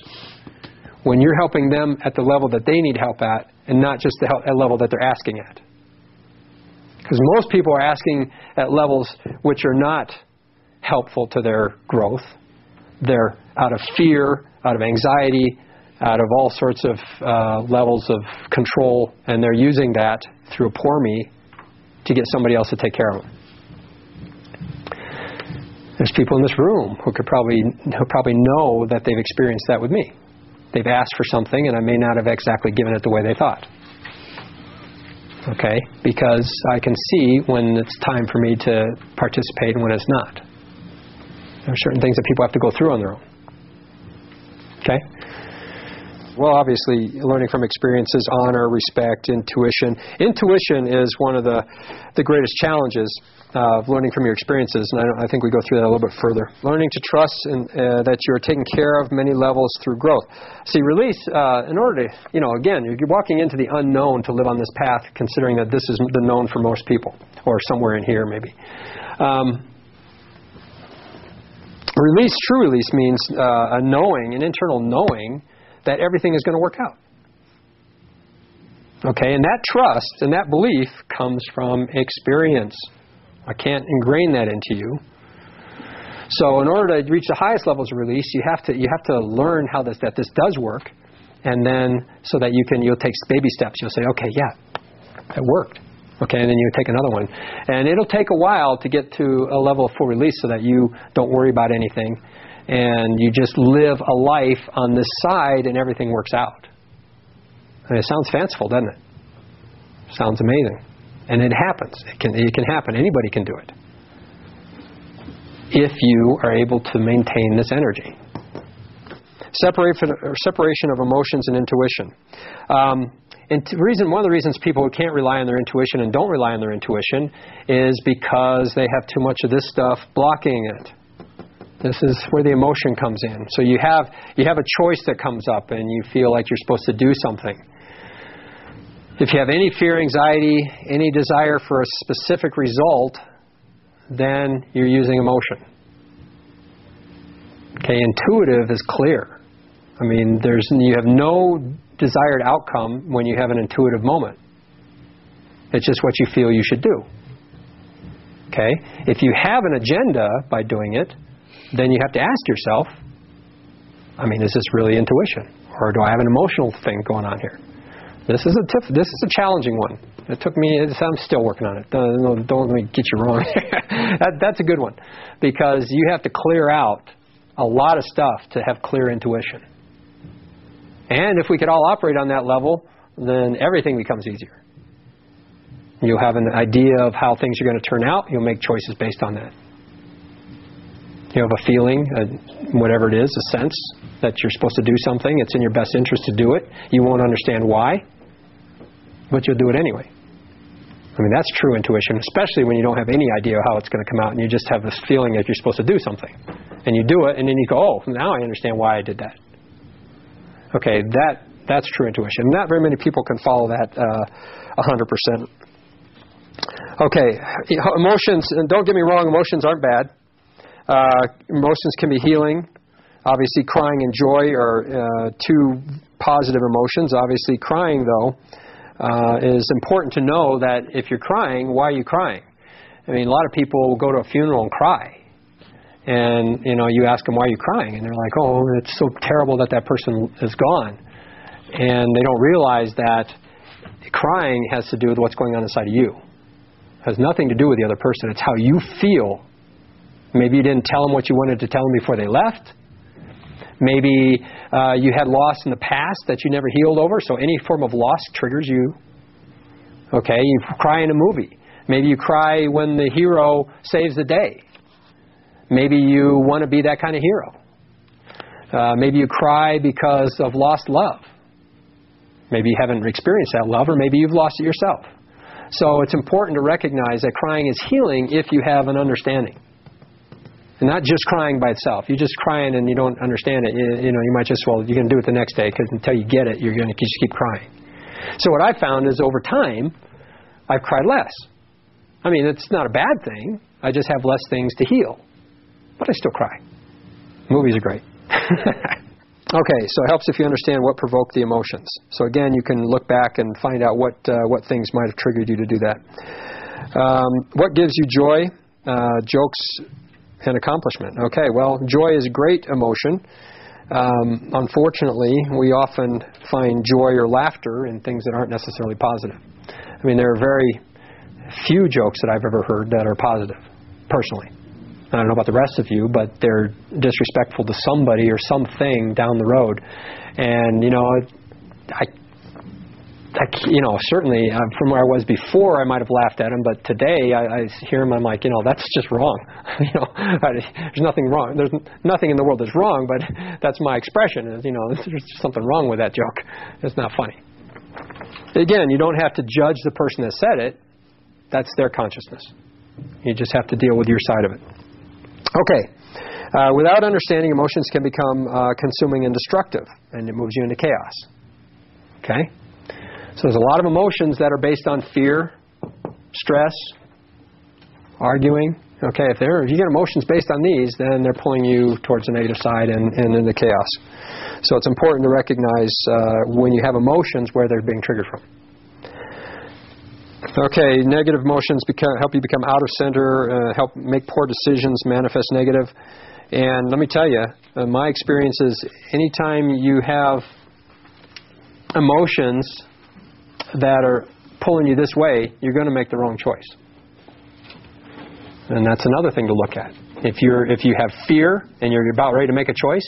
When you're helping them at the level that they need help at, and not just the level that they're asking at. Because most people are asking at levels which are not helpful to their growth. They're out of fear, out of anxiety, out of all sorts of levels of control, and they're using that through a poor me to get somebody else to take care of them. There's people in this room who probably know that they've experienced that with me. They've asked for something, and I may not have exactly given it the way they thought. Okay? Because I can see when it's time for me to participate and when it's not. There are certain things that people have to go through on their own. Okay? Well, obviously, learning from experiences, honor, respect, intuition. Intuition is one of the greatest challenges of learning from your experiences, and I think we go through that a little bit further. Learning to trust that you're taken care of many levels through growth. See, release, in order to, again, you're walking into the unknown to live on this path, considering that this is the known for most people, or somewhere in here maybe. Release, true release, means a knowing, an internal knowing that everything is going to work out. Okay, and that trust and that belief comes from experience. I can't ingrain that into you. So in order to reach the highest levels of release, you have to learn how that this does work, and then so that you'll take baby steps. You'll say, okay, yeah, that worked. Okay, and then you take another one. And it'll take a while to get to a level of full release so that you don't worry about anything and you just live a life on this side and everything works out. And it sounds fanciful, doesn't it? Sounds amazing. And it happens. It can happen. Anybody can do it. If you are able to maintain this energy. Separation of emotions and intuition. One of the reasons people who can't rely on their intuition and don't rely on their intuition is because they have too much of this stuff blocking it. This is where the emotion comes in. So you have a choice that comes up and you feel like you're supposed to do something. If you have any fear, anxiety, any desire for a specific result, then you're using emotion. Okay, intuitive is clear. I mean, you have no desired outcome when you have an intuitive moment. It's just what you feel you should do. Okay? If you have an agenda by doing it, then you have to ask yourself, is this really intuition? Or do I have an emotional thing going on here? This is a challenging one. I'm still working on it. Don't let me get you wrong. That's a good one. Because you have to clear out a lot of stuff to have clear intuition. And if we could all operate on that level, then everything becomes easier. You'll have an idea of how things are going to turn out. You'll make choices based on that. You have a feeling, whatever it is, a sense that you're supposed to do something. It's in your best interest to do it. You won't understand why, but you'll do it anyway. That's true intuition, especially when you don't have any idea how it's going to come out and you just have this feeling that you're supposed to do something. And you do it, and then you go, oh, now I understand why I did that. Okay, that's true intuition. Not very many people can follow that 100%. Okay, emotions, and don't get me wrong, emotions aren't bad. Emotions can be healing. Obviously, crying and joy are two positive emotions. Obviously, crying, though, is important to know that if you're crying, why are you crying? A lot of people will go to a funeral and cry. And, you ask them, why are you crying? And they're like, oh, it's so terrible that person is gone. And they don't realize that crying has to do with what's going on inside of you. It has nothing to do with the other person. It's how you feel. Maybe you didn't tell them what you wanted to tell them before they left. Maybe you had loss in the past that you never healed over, so any form of loss triggers you. Okay, you cry in a movie. Maybe you cry when the hero saves the day. Maybe you want to be that kind of hero. Maybe you cry because of lost love. Maybe you haven't experienced that love, or maybe you've lost it yourself. So it's important to recognize that crying is healing if you have an understanding. And not just crying by itself. You're just crying and you don't understand it. You might just, you're going to do it the next day because until you get it, you're going to just keep crying. So what I found is over time, I've cried less. It's not a bad thing. I just have less things to heal. But I still cry. Movies are great. Okay, so it helps if you understand what provoked the emotions. So again, you can look back and find out what things might have triggered you to do that. What gives you joy? Jokes and accomplishment. Okay, well, joy is a great emotion. Unfortunately, we often find joy or laughter in things that aren't necessarily positive. There are very few jokes that I've ever heard that are positive, personally. I don't know about the rest of you, but they're disrespectful to somebody or something down the road. And, certainly from where I was before, I might have laughed at him, but today I hear him, I'm like, that's just wrong. There's nothing wrong. There's nothing in the world that's wrong, but that's my expression. Is there's something wrong with that joke. It's not funny. Again, you don't have to judge the person that said it. That's their consciousness. You just have to deal with your side of it. Okay. Without understanding, emotions can become consuming and destructive, and it moves you into chaos. Okay? So there's a lot of emotions that are based on fear, stress, arguing. Okay, if you get emotions based on these, then they're pulling you towards the negative side and into chaos. So it's important to recognize when you have emotions where they're being triggered from. Okay, negative emotions help you become out of center, help make poor decisions, manifest negative. And let me tell you, my experience is anytime you have emotions that are pulling you this way, you're going to make the wrong choice. And that's another thing to look at. If you have fear and you're about ready to make a choice,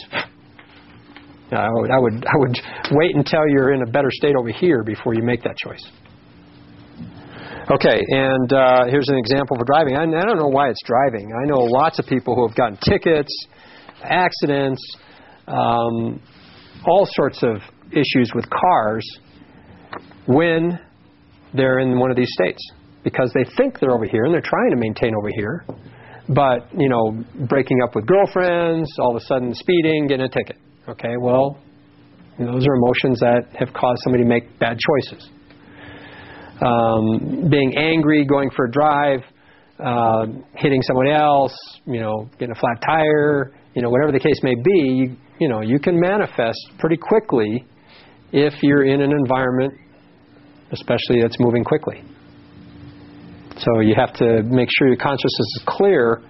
I would wait until you're in a better state over here before you make that choice. Okay, and here's an example for driving. I don't know why it's driving. I know lots of people who have gotten tickets, accidents, all sorts of issues with cars when they're in one of these states, because they think they're over here and they're trying to maintain over here, but breaking up with girlfriends, all of a sudden speeding, getting a ticket. Okay, well, those are emotions that have caused somebody to make bad choices. Being angry, going for a drive, hitting someone else, getting a flat tire, whatever the case may be, you can manifest pretty quickly if you're in an environment, especially that's moving quickly. So you have to make sure your consciousness is clear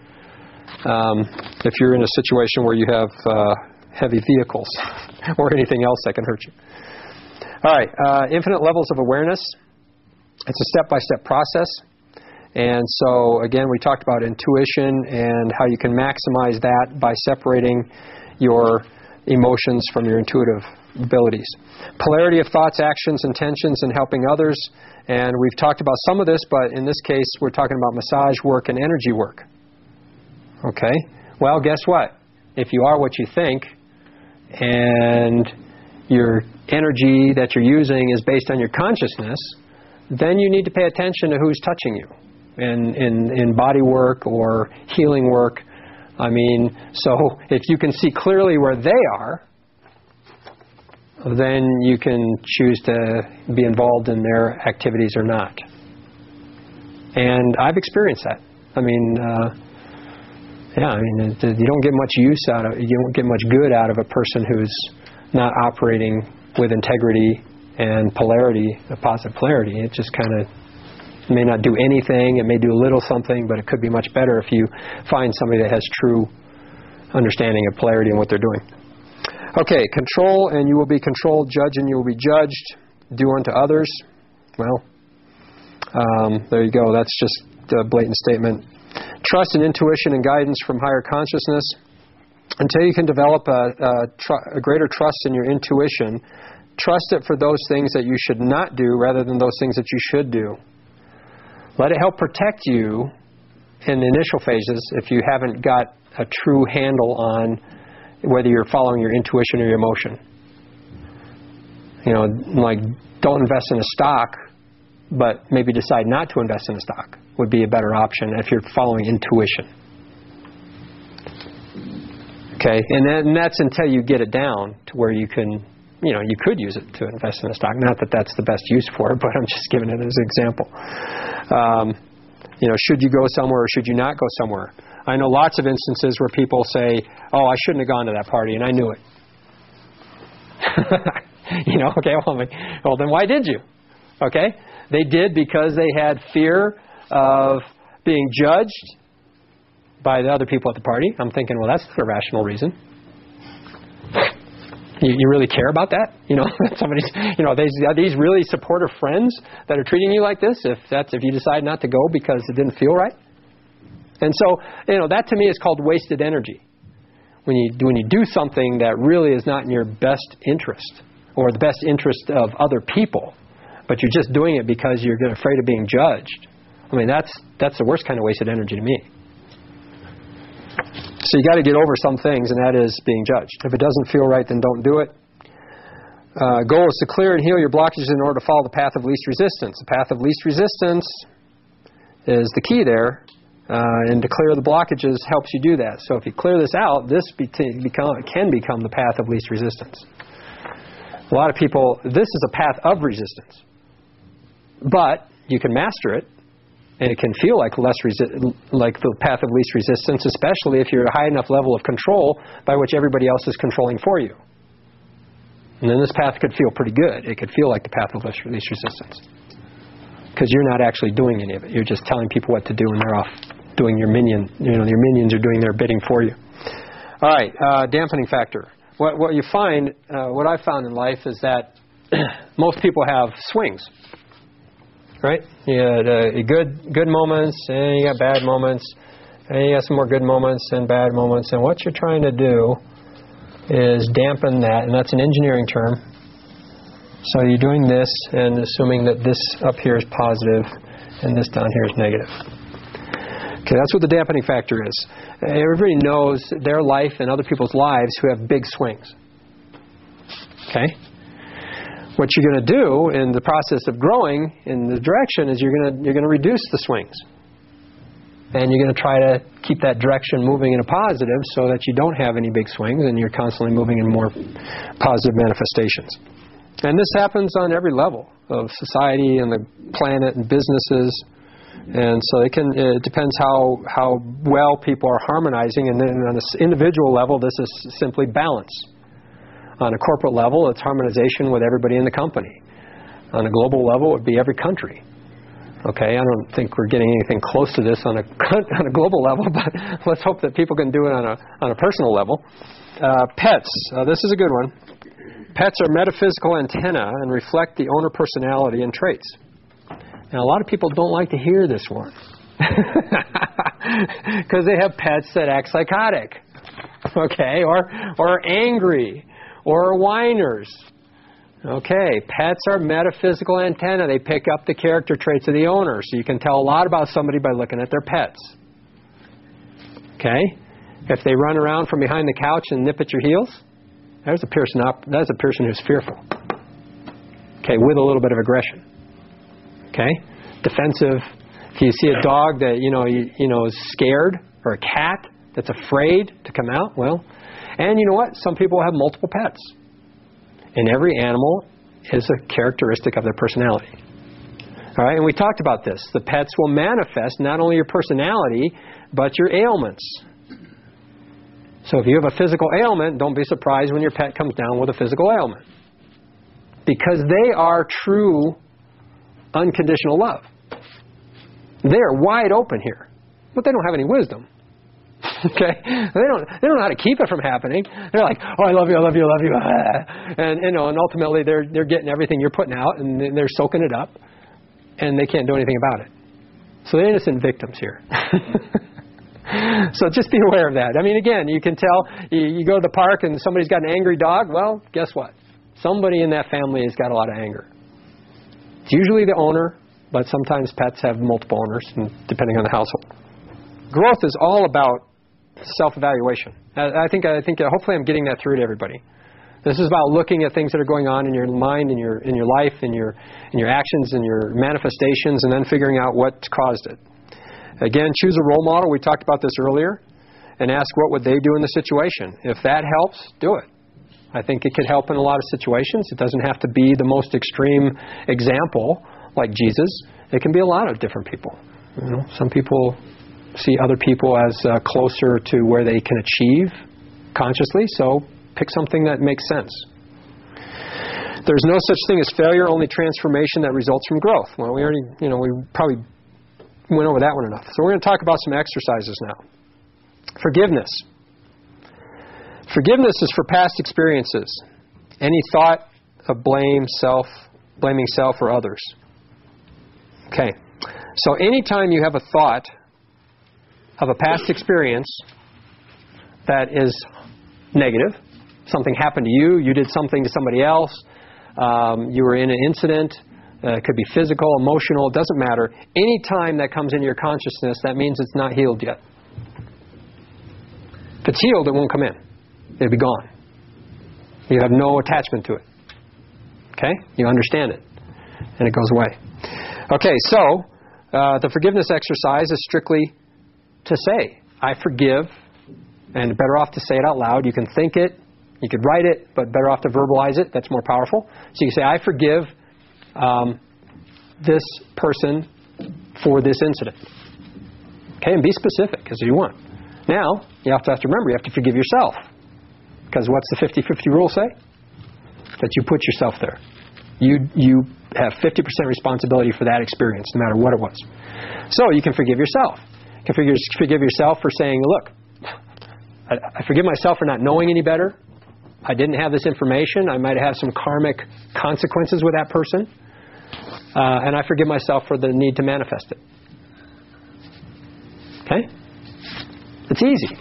if you're in a situation where you have heavy vehicles or anything else that can hurt you. All right, infinite levels of awareness. It's a step-by-step process. And so, again, we talked about intuition and how you can maximize that by separating your emotions from your intuitive abilities. Polarity of thoughts, actions, intentions, and helping others. And we've talked about some of this, but in this case, we're talking about massage work and energy work. Okay? Well, guess what? If you are what you think, and your energy that you're using is based on your consciousness, then you need to pay attention to who's touching you in body work or healing work. So if you can see clearly where they are, then you can choose to be involved in their activities or not. And I've experienced that. You don't get much use out of, you don't get much good out of a person who's not operating with integrity and polarity, a positive polarity. It just kind of may not do anything. It may do a little something, but it could be much better if you find somebody that has true understanding of polarity and what they're doing. Okay, control and you will be controlled, judge and you will be judged, do unto others. Well, there you go. That's just a blatant statement. Trust and intuition and guidance from higher consciousness. Until you can develop a greater trust in your intuition, trust it for those things that you should not do rather than those things that you should do. Let it help protect you in the initial phases if you haven't got a true handle on whether you're following your intuition or your emotion. Like don't invest in a stock, but maybe decide not to invest in a stock would be a better option if you're following intuition. Okay, and that's until you get it down to where you can, you could use it to invest in a stock. Not that that's the best use for it, but I'm just giving it as an example. Should you go somewhere or should you not go somewhere? I know lots of instances where people say, oh, I shouldn't have gone to that party, and I knew it. Okay, well, then why did you? Okay, they did because they had fear of being judged by the other people at the party. I'm thinking, well, that's not a rational reason. You really care about that? Somebody's, are these really supportive friends that are treating you like this? If you decide not to go because it didn't feel right? And so, that to me is called wasted energy. When you do something that really is not in your best interest or the best interest of other people, but you're just doing it because you're afraid of being judged. I mean, that's the worst kind of wasted energy to me. So you got to get over some things, and that is being judged. If it doesn't feel right, then don't do it. Goal is to clear and heal your blockages in order to follow the path of least resistance. The path of least resistance is the key there, and to clear the blockages helps you do that. So if you clear this out, this can become the path of least resistance. A lot of people, this is a path of resistance, but you can master it, and it can feel like like the path of least resistance, especially if you're at a high enough level of control by which everybody else is controlling for you. And then this path could feel pretty good. It could feel like the path of least resistance, because you're not actually doing any of it. You're just telling people what to do, and they're off doing your minion. Your minions are doing their bidding for you. All right, dampening factor. What you find, what I've found in life is that most people have swings. Right? You got good moments, and you got bad moments, and you got some more good moments and bad moments. And what you're trying to do is dampen that, and that's an engineering term. So you're doing this and assuming that this up here is positive and this down here is negative. Okay, that's what the dampening factor is. Everybody knows their life and other people's lives who have big swings. Okay? What you're going to do in the process of growing in the direction is you're going to reduce the swings. And you're going to try to keep that direction moving in a positive so that you don't have any big swings and you're constantly moving in more positive manifestations. And this happens on every level of society and the planet and businesses. And so it depends how well people are harmonizing. And then on an individual level, this is simply balance. On a corporate level, it's harmonization with everybody in the company. On a global level, it would be every country. Okay, I don't think we're getting anything close to this on a global level, but let's hope that people can do it on a personal level. Pets. This is a good one. Pets are metaphysical antennae and reflect the owner personality and traits. Now, a lot of people don't like to hear this one because they have pets that act psychotic, okay, or are angry, or are whiners. Okay, pets are metaphysical antennae. They pick up the character traits of the owner, so you can tell a lot about somebody by looking at their pets. Okay, if they run around from behind the couch and nip at your heels, that's a person who's fearful. Okay, with a little bit of aggression. Okay, defensive. If you see a dog that is scared, or a cat that's afraid to come out, well, and you know what? Some people have multiple pets. And every animal is a characteristic of their personality. All right, and we talked about this. The pets will manifest not only your personality, but your ailments. So if you have a physical ailment, don't be surprised when your pet comes down with a physical ailment. Because they are true unconditional love. They're wide open here. But they don't have any wisdom. Okay, they don't know how to keep it from happening. They're like, oh, I love you, I love you, I love you, and ultimately they're getting everything you're putting out, and they're soaking it up, and they can't do anything about it. So they're innocent victims here. So just be aware of that. I mean, again, you can tell. You go to the park and somebody's got an angry dog. Well, guess what? Somebody in that family has got a lot of anger. It's usually the owner, but sometimes pets have multiple owners, depending on the household. Growth is all about self-evaluation. I think hopefully I'm getting that through to everybody. This is about looking at things that are going on in your mind, in your life, in your actions, in your manifestations, and then figuring out what caused it. Again, choose a role model. We talked about this earlier, and ask what would they do in the situation. If that helps, do it. I think it could help in a lot of situations. It doesn't have to be the most extreme example like Jesus. It can be a lot of different people. Some people see other people as closer to where they can achieve consciously, so pick something that makes sense. There's no such thing as failure, only transformation that results from growth. Well, we probably went over that one enough. So we're going to talk about some exercises now. Forgiveness. Forgiveness is for past experiences. Any thought of blaming self or others. Okay. So anytime you have a thought of a past experience that is negative, something happened to you, you did something to somebody else, you were in an incident, It could be physical, emotional, it doesn't matter. Any time that comes into your consciousness, that means it's not healed yet. If it's healed, it won't come in. It'll be gone. You have no attachment to it. Okay? You understand it. And it goes away. Okay, so the forgiveness exercise is strictly to say, I forgive, and better off to say it out loud. You can think it, you could write it, but better off to verbalize it. That's more powerful. So you can say, I forgive this person for this incident. Okay, and be specific as you want. Now, you have to remember, you have to forgive yourself. Because what's the 50-50 rule say? That you put yourself there. You have 50% responsibility for that experience, no matter what it was. So you can forgive yourself. You can forgive yourself for saying, look, I forgive myself for not knowing any better. I didn't have this information. I might have some karmic consequences with that person. And I forgive myself for the need to manifest it. Okay? It's easy.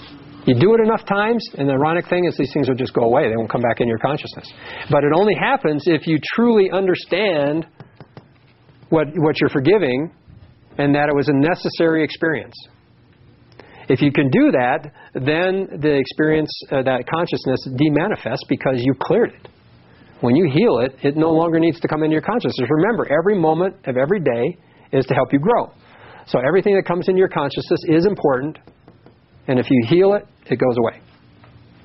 You do it enough times, and the ironic thing is these things will just go away. They won't come back in your consciousness. But it only happens if you truly understand what you're forgiving and that it was a necessary experience. If you can do that, then the experience, that consciousness demanifests because you cleared it. When you heal it, it no longer needs to come into your consciousness. Remember, every moment of every day is to help you grow. So everything that comes into your consciousness is important. And if you heal it, it goes away.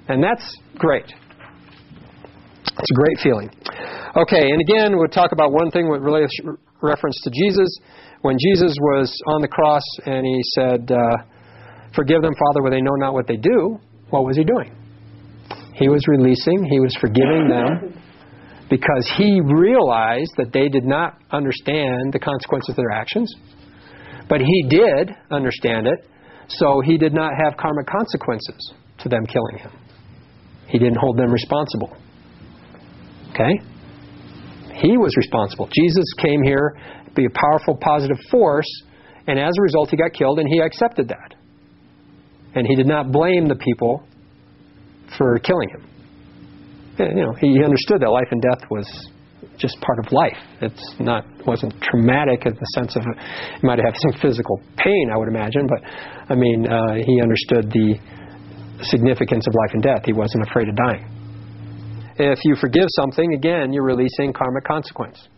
And that's great. It's a great feeling. Okay, and again, we'll talk about one thing with reference to Jesus. When Jesus was on the cross and he said, forgive them, Father, for they know not what they do, what was he doing? He was releasing, he was forgiving them because he realized that they did not understand the consequences of their actions. But he did understand it. So he did not have karmic consequences to them killing him. He didn't hold them responsible. Okay? He was responsible. Jesus came here to be a powerful, positive force, and as a result he got killed, and he accepted that. And he did not blame the people for killing him. You know, he understood that life and death was just part of life. Wasn't traumatic in the sense of it might have some physical pain, I would imagine, but I mean, he understood the significance of life and death. He wasn't afraid of dying. If you forgive something, again, you're releasing karmic consequence.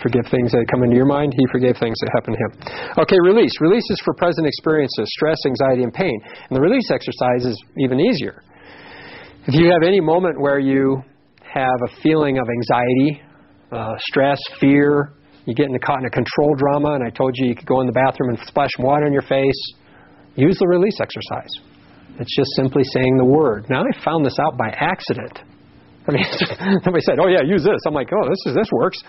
Forgive things that come into your mind. He forgave things that happened to him. Okay, release. Release is for present experiences, stress, anxiety, and pain. And the release exercise is even easier. If you have any moment where you have a feeling of anxiety, stress, fear, you get caught in a control drama, and I told you you could go in the bathroom and splash water in your face, use the release exercise. It's just simply saying the word. Now, I found this out by accident. I mean, somebody said, oh yeah, use this. I'm like, oh, this works.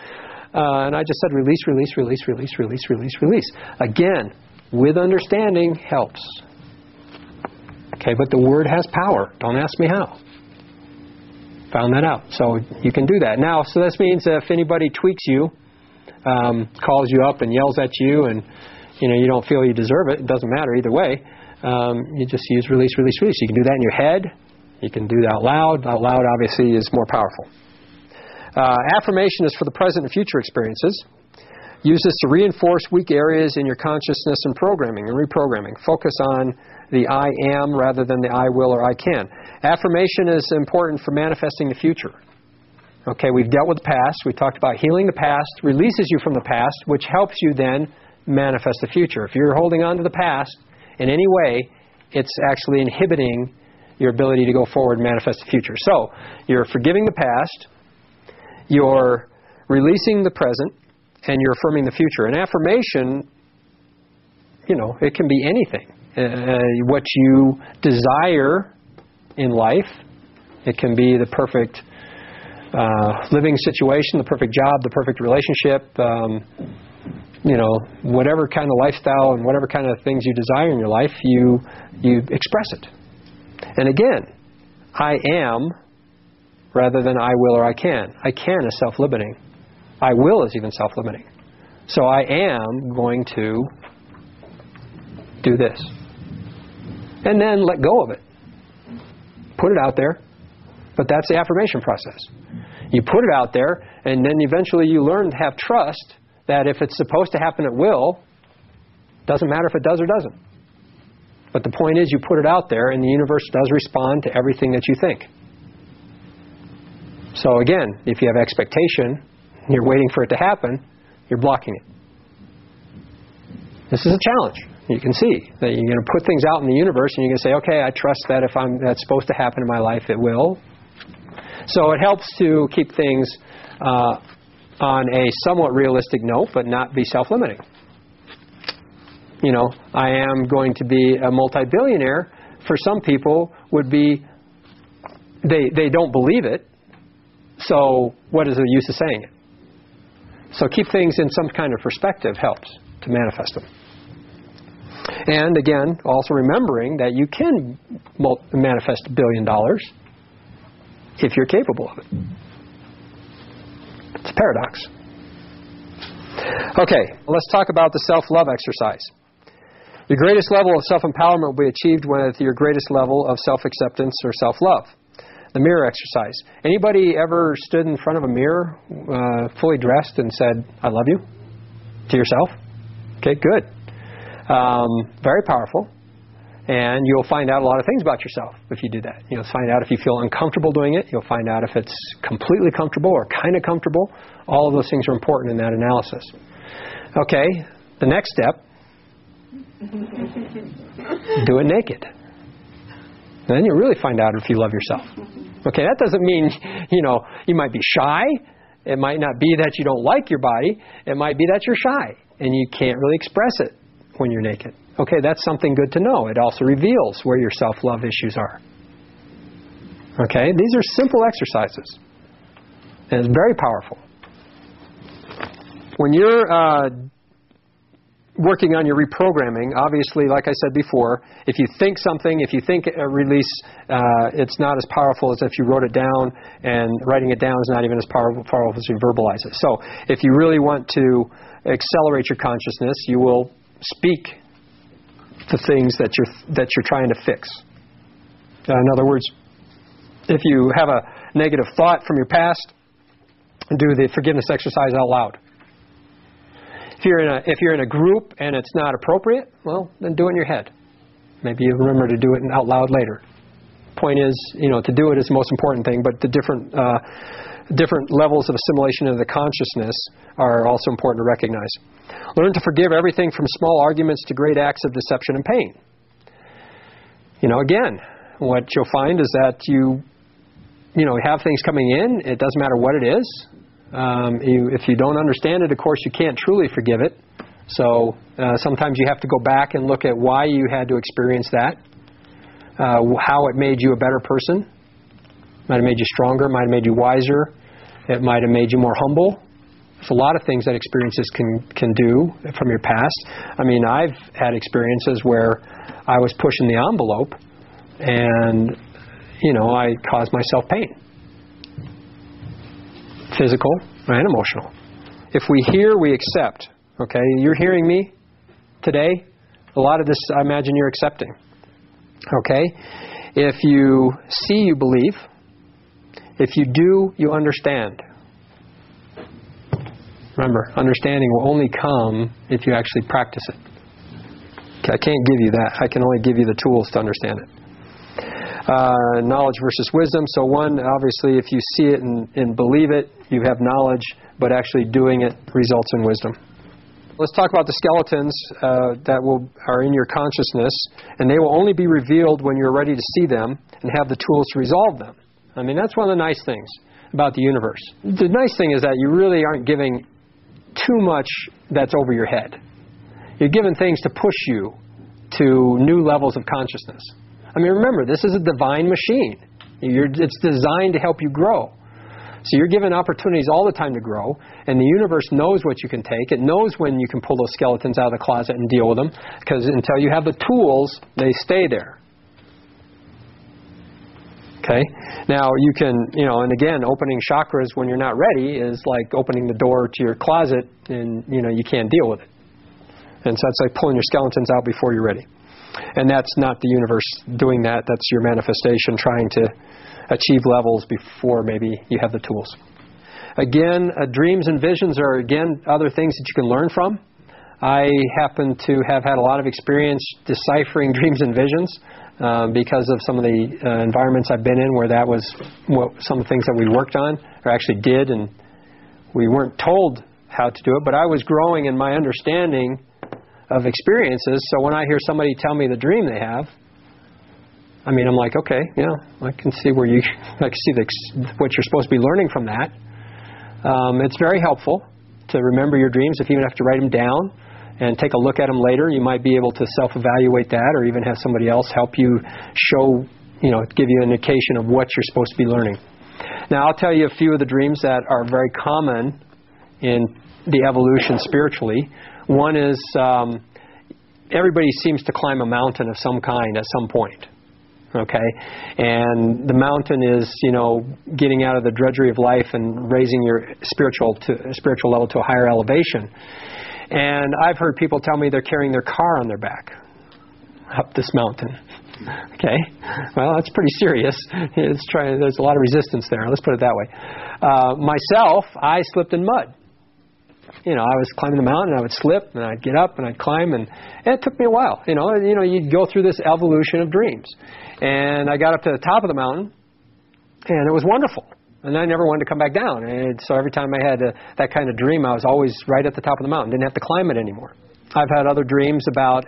And I just said release, release, release, release, release, release, release. Again, with understanding helps. Okay, but the word has power. Don't ask me how. Found that out. So you can do that. Now, so this means if anybody tweaks you, calls you up and yells at you, and you don't feel you deserve it, it doesn't matter either way. You just use release, release, release. You can do that in your head. You can do that out loud. Out loud, obviously, is more powerful. Affirmation is for the present and future experiences. Use this to reinforce weak areas in your consciousness and programming and reprogramming. Focus on the I am rather than the I will or I can. Affirmation is important for manifesting the future. Okay, we've dealt with the past. We talked about healing the past, releases you from the past, which helps you then manifest the future. If you're holding on to the past in any way, it's actually inhibiting your ability to go forward and manifest the future. So, you're forgiving the past, you're releasing the present, and you're affirming the future. And affirmation, it can be anything. What you desire in life. It can be the perfect living situation, the perfect job, the perfect relationship, whatever kind of lifestyle and whatever kind of things you desire in your life, you express it. And again, I am rather than I will or I can. I can is self-limiting. I will is even self-limiting. So I am going to do this. And then let go of it. Put it out there. But that's the affirmation process. You put it out there, and then eventually you learn to have trust that if it's supposed to happen, it will. Doesn't matter if it does or doesn't. But the point is, you put it out there, and the universe does respond to everything that you think. So again, if you have expectation, you're waiting for it to happen, you're blocking it. This is a challenge. You can see that you're going to put things out in the universe, and you're going to say, okay, I trust that if that's supposed to happen in my life, it will. So it helps to keep things on a somewhat realistic note, but not be self-limiting. You know, I am going to be a multi-billionaire. For some people, would be they don't believe it. So what is the use of saying it? So keep things in some kind of perspective helps to manifest them. And again, also remembering that you can manifest $1 billion if you're capable of it. It's a paradox. Okay, let's talk about the self-love exercise. Your greatest level of self-empowerment will be achieved with your greatest level of self-acceptance or self-love. The mirror exercise. Anybody ever stood in front of a mirror, fully dressed, and said, I love you? To yourself? Okay, good. Very powerful. And you'll find out a lot of things about yourself if you do that. You'll find out if you feel uncomfortable doing it. You'll find out if it's completely comfortable or kind of comfortable. All of those things are important in that analysis. Okay, the next step, do it naked. Then you really find out if you love yourself. Okay, that doesn't mean, you might be shy. It might not be that you don't like your body. It might be that you're shy and you can't really express it when you're naked. Okay, that's something good to know. It also reveals where your self-love issues are. Okay, these are simple exercises. And it's very powerful. When you're working on your reprogramming, obviously, like I said before, if you think something, if you think a release, it's not as powerful as if you wrote it down, and writing it down is not even as powerful as you verbalize it. So if you really want to accelerate your consciousness, you will speak the things that you're trying to fix. In other words, if you have a negative thought from your past, do the forgiveness exercise out loud. If you're in a group and it's not appropriate, well, then do it in your head. Maybe you remember to do it out loud later. Point is, to do it is the most important thing, but the different levels of assimilation of the consciousness are also important to recognize. Learn to forgive everything from small arguments to great acts of deception and pain. Again, what you'll find is that you have things coming in. It doesn't matter what it is. If you don't understand it, of course, you can't truly forgive it. So sometimes you have to go back and look at why you had to experience that, how it made you a better person. Might have made you stronger, might have made you wiser. It might have made you more humble. There's a lot of things that experiences can do from your past. I mean, I've had experiences where I was pushing the envelope and, I caused myself pain. Physical and emotional. If we hear, we accept. Okay, you're hearing me today. A lot of this, I imagine, you're accepting. Okay, if you see, you believe. If you do, you understand. Remember, understanding will only come if you actually practice it. Okay, I can't give you that. I can only give you the tools to understand it. Knowledge versus wisdom. So one, obviously, if you see it and believe it, you have knowledge, but actually doing it results in wisdom. Let's talk about the skeletons that are in your consciousness, and they will only be revealed when you're ready to see them and have the tools to resolve them. I mean, that's one of the nice things about the universe. The nice thing is that you really aren't giving too much that's over your head. You're given things to push you to new levels of consciousness. I mean, remember, this is a divine machine. It's designed to help you grow. So you're given opportunities all the time to grow, and the universe knows what you can take. It knows when you can pull those skeletons out of the closet and deal with them, because until you have the tools, they stay there. Okay? Now, you can, and again, opening chakras when you're not ready is like opening the door to your closet and, you can't deal with it. And so it's like pulling your skeletons out before you're ready. And that's not the universe doing that. That's your manifestation trying to achieve levels before maybe you have the tools. Again, dreams and visions are, again, other things that you can learn from. I happen to have had a lot of experience deciphering dreams and visions because of some of the environments I've been in where that was some of the things that we worked on or actually did, and we weren't told how to do it, but I was growing in my understanding of experiences. So when I hear somebody tell me the dream they have, I mean, I'm like, okay, I can see where I can see what you're supposed to be learning from that. It's very helpful to remember your dreams. If you even have to write them down and take a look at them later, you might be able to self-evaluate that, or even have somebody else help you show, give you an indication of what you're supposed to be learning. Now, I'll tell you a few of the dreams that are very common in the evolution spiritually. One is everybody seems to climb a mountain of some kind at some point. Okay, and the mountain is, getting out of the drudgery of life and raising your spiritual level to a higher elevation. And I've heard people tell me they're carrying their car on their back up this mountain. Okay, well, that's pretty serious. There's a lot of resistance there. Let's put it that way. Myself, I slipped in mud. I was climbing the mountain, and I would slip, and I'd get up, and I'd climb, and it took me a while. You go through this evolution of dreams. And I got up to the top of the mountain, and it was wonderful. And I never wanted to come back down. And so every time I had that kind of dream, I was always right at the top of the mountain. Didn't have to climb it anymore. I've had other dreams about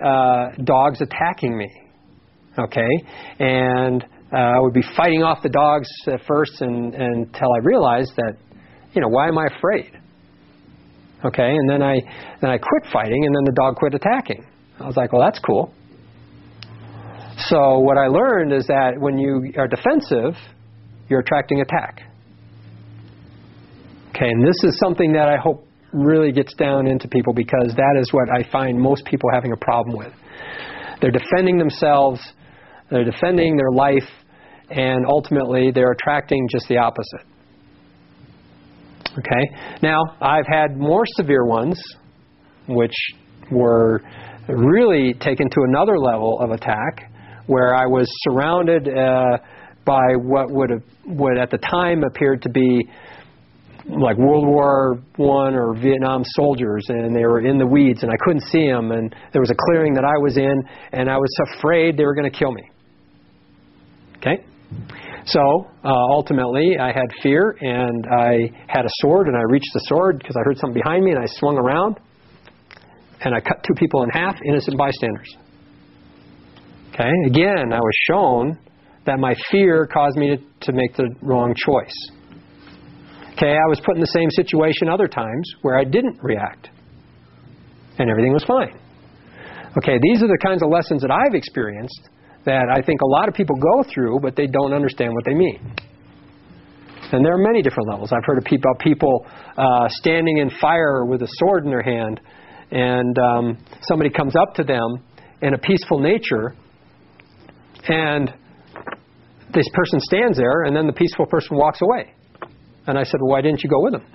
dogs attacking me. Okay? And I would be fighting off the dogs at first until I realized that, why am I afraid? Okay, and then I quit fighting, and then the dog quit attacking. I was like, well, that's cool. So what I learned is that when you are defensive, you're attracting attack. Okay, and this is something that I hope really gets down into people, because that is what I find most people having a problem with. They're defending themselves, they're defending their life, and ultimately they're attracting just the opposite. Okay. Now, I've had more severe ones, which were really taken to another level of attack, where I was surrounded by what would at the time appeared to be like World War I or Vietnam soldiers, and they were in the weeds, and I couldn't see them, and there was a clearing that I was in, and I was afraid they were going to kill me. Okay. So, ultimately, I had fear, and I had a sword, and I reached the sword because I heard something behind me, and I swung around, and I cut two people in half, innocent bystanders. Okay? Again, I was shown that my fear caused me to make the wrong choice. Okay? I was put in the same situation other times where I didn't react, and everything was fine. Okay, these are the kinds of lessons that I've experienced that I think a lot of people go through, but they don't understand what they mean. And there are many different levels. I've heard about people standing in fire with a sword in their hand, and somebody comes up to them in a peaceful nature, and this person stands there, and then the peaceful person walks away. And I said, well, why didn't you go with them?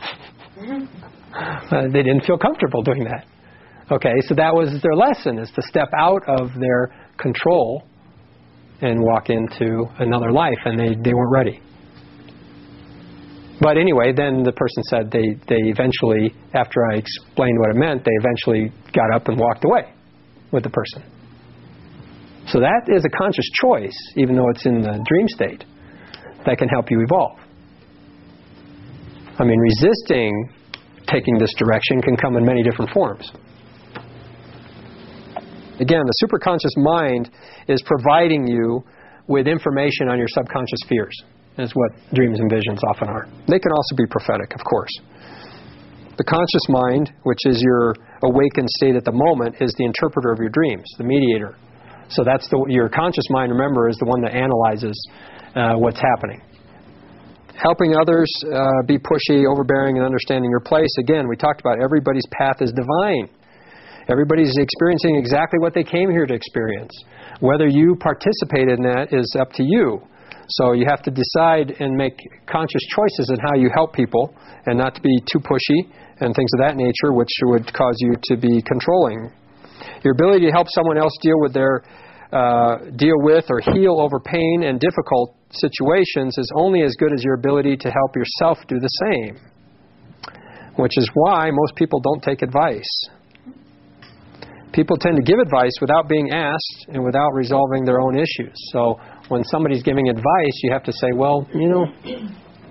They didn't feel comfortable doing that. Okay, so that was their lesson, is to step out of their control and walk into another life, and they weren't ready. But anyway, then the person said they eventually, after I explained what it meant, they eventually got up and walked away with the person. So that is a conscious choice, even though it's in the dream state, that can help you evolve. I mean, resisting taking this direction can come in many different forms. Again, the superconscious mind is providing you with information on your subconscious fears. That's what dreams and visions often are. They can also be prophetic, of course. The conscious mind, which is your awakened state at the moment, is the interpreter of your dreams, the mediator. So that's your conscious mind, remember, is the one that analyzes what's happening. Helping others, be pushy, overbearing, and understanding your place. Again, we talked about everybody's path is divine. Everybody's experiencing exactly what they came here to experience. Whether you participate in that is up to you. So you have to decide and make conscious choices in how you help people, and not to be too pushy and things of that nature, which would cause you to be controlling. Your ability to help someone else deal with or heal over pain and difficult situations is only as good as your ability to help yourself do the same. which is why most people don't take advice. People tend to give advice without being asked and without resolving their own issues. So when somebody's giving advice, you have to say, well,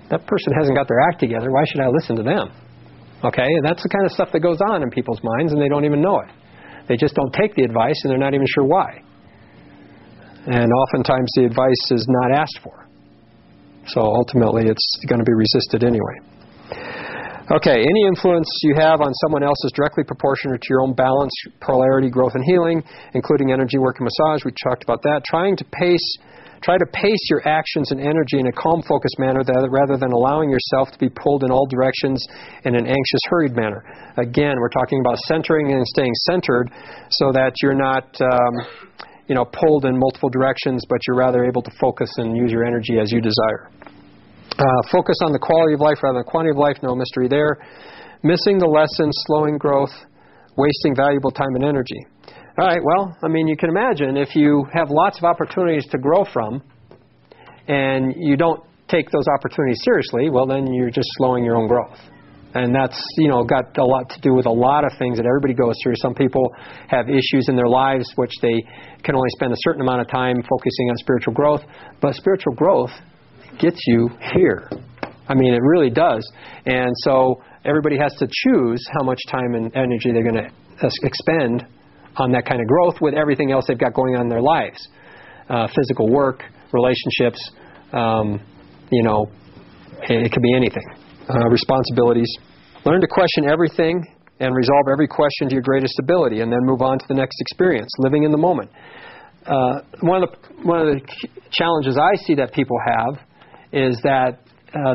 that person hasn't got their act together. Why should I listen to them? Okay, and that's the kind of stuff that goes on in people's minds, and they don't even know it. They just don't take the advice, and they're not even sure why. And oftentimes the advice is not asked for. So ultimately it's going to be resisted anyway. Okay, any influence you have on someone else is directly proportionate to your own balance, polarity, growth, and healing, including energy work and massage. We talked about that. Try to pace your actions and energy in a calm, focused manner rather than allowing yourself to be pulled in all directions in an anxious, hurried manner. Again, we're talking about centering and staying centered so that you're not pulled in multiple directions, but you're rather able to focus and use your energy as you desire. Focus on the quality of life rather than the quantity of life, no mystery there. Missing the lesson, slowing growth, wasting valuable time and energy. All right, well, you can imagine if you have lots of opportunities to grow from and you don't take those opportunities seriously, well, then you're just slowing your own growth. And that's, got a lot to do with a lot of things that everybody goes through. Some people have issues in their lives which they can only spend a certain amount of time focusing on spiritual growth. But spiritual growth gets you here. It really does. And so everybody has to choose how much time and energy they're going to expend on that kind of growth with everything else they've got going on in their lives. Physical work, relationships, it could be anything. Responsibilities. Learn to question everything and resolve every question to your greatest ability, and then move on to the next experience, living in the moment. One of the challenges I see that people have is that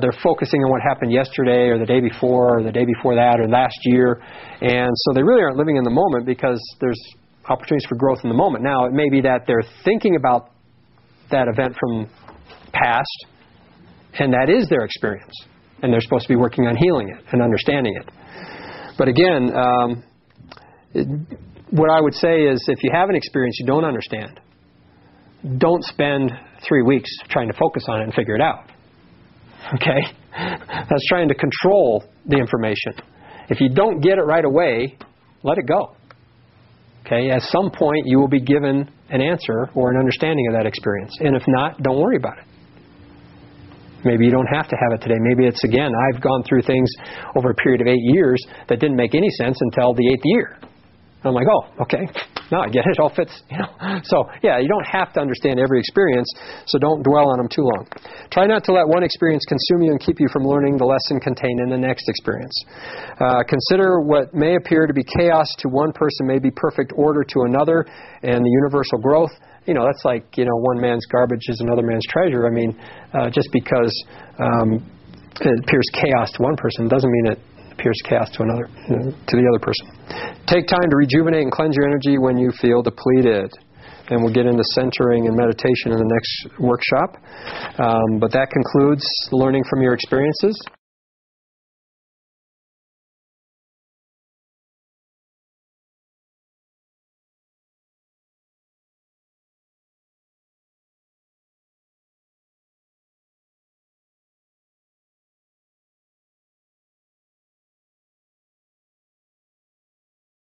they're focusing on what happened yesterday or the day before or the day before that or last year, and so they really aren't living in the moment because there's opportunities for growth in the moment. Now, it may be that they're thinking about that event from past, and that is their experience, and they're supposed to be working on healing it and understanding it. But again, what I would say is if you have an experience you don't understand, don't spend 3 weeks trying to focus on it and figure it out. Okay? That's trying to control the information. If you don't get it right away, let it go. Okay? At some point you will be given an answer or an understanding of that experience. And if not, don't worry about it. Maybe you don't have to have it today. Maybe it's, again, I've gone through things over a period of 8 years that didn't make any sense until the 8th year. I'm like, oh, okay, now I get it. It all fits, So, yeah, you don't have to understand every experience, so don't dwell on them too long. Try not to let one experience consume you and keep you from learning the lesson contained in the next experience. Consider what may appear to be chaos to one person may be perfect order to another, and the universal growth. That's like, one man's garbage is another man's treasure. Just because it appears chaos to one person doesn't mean it appears chaos to another, to the other person. Take time to rejuvenate and cleanse your energy when you feel depleted. And we'll get into centering and meditation in the next workshop. But that concludes learning from your experiences.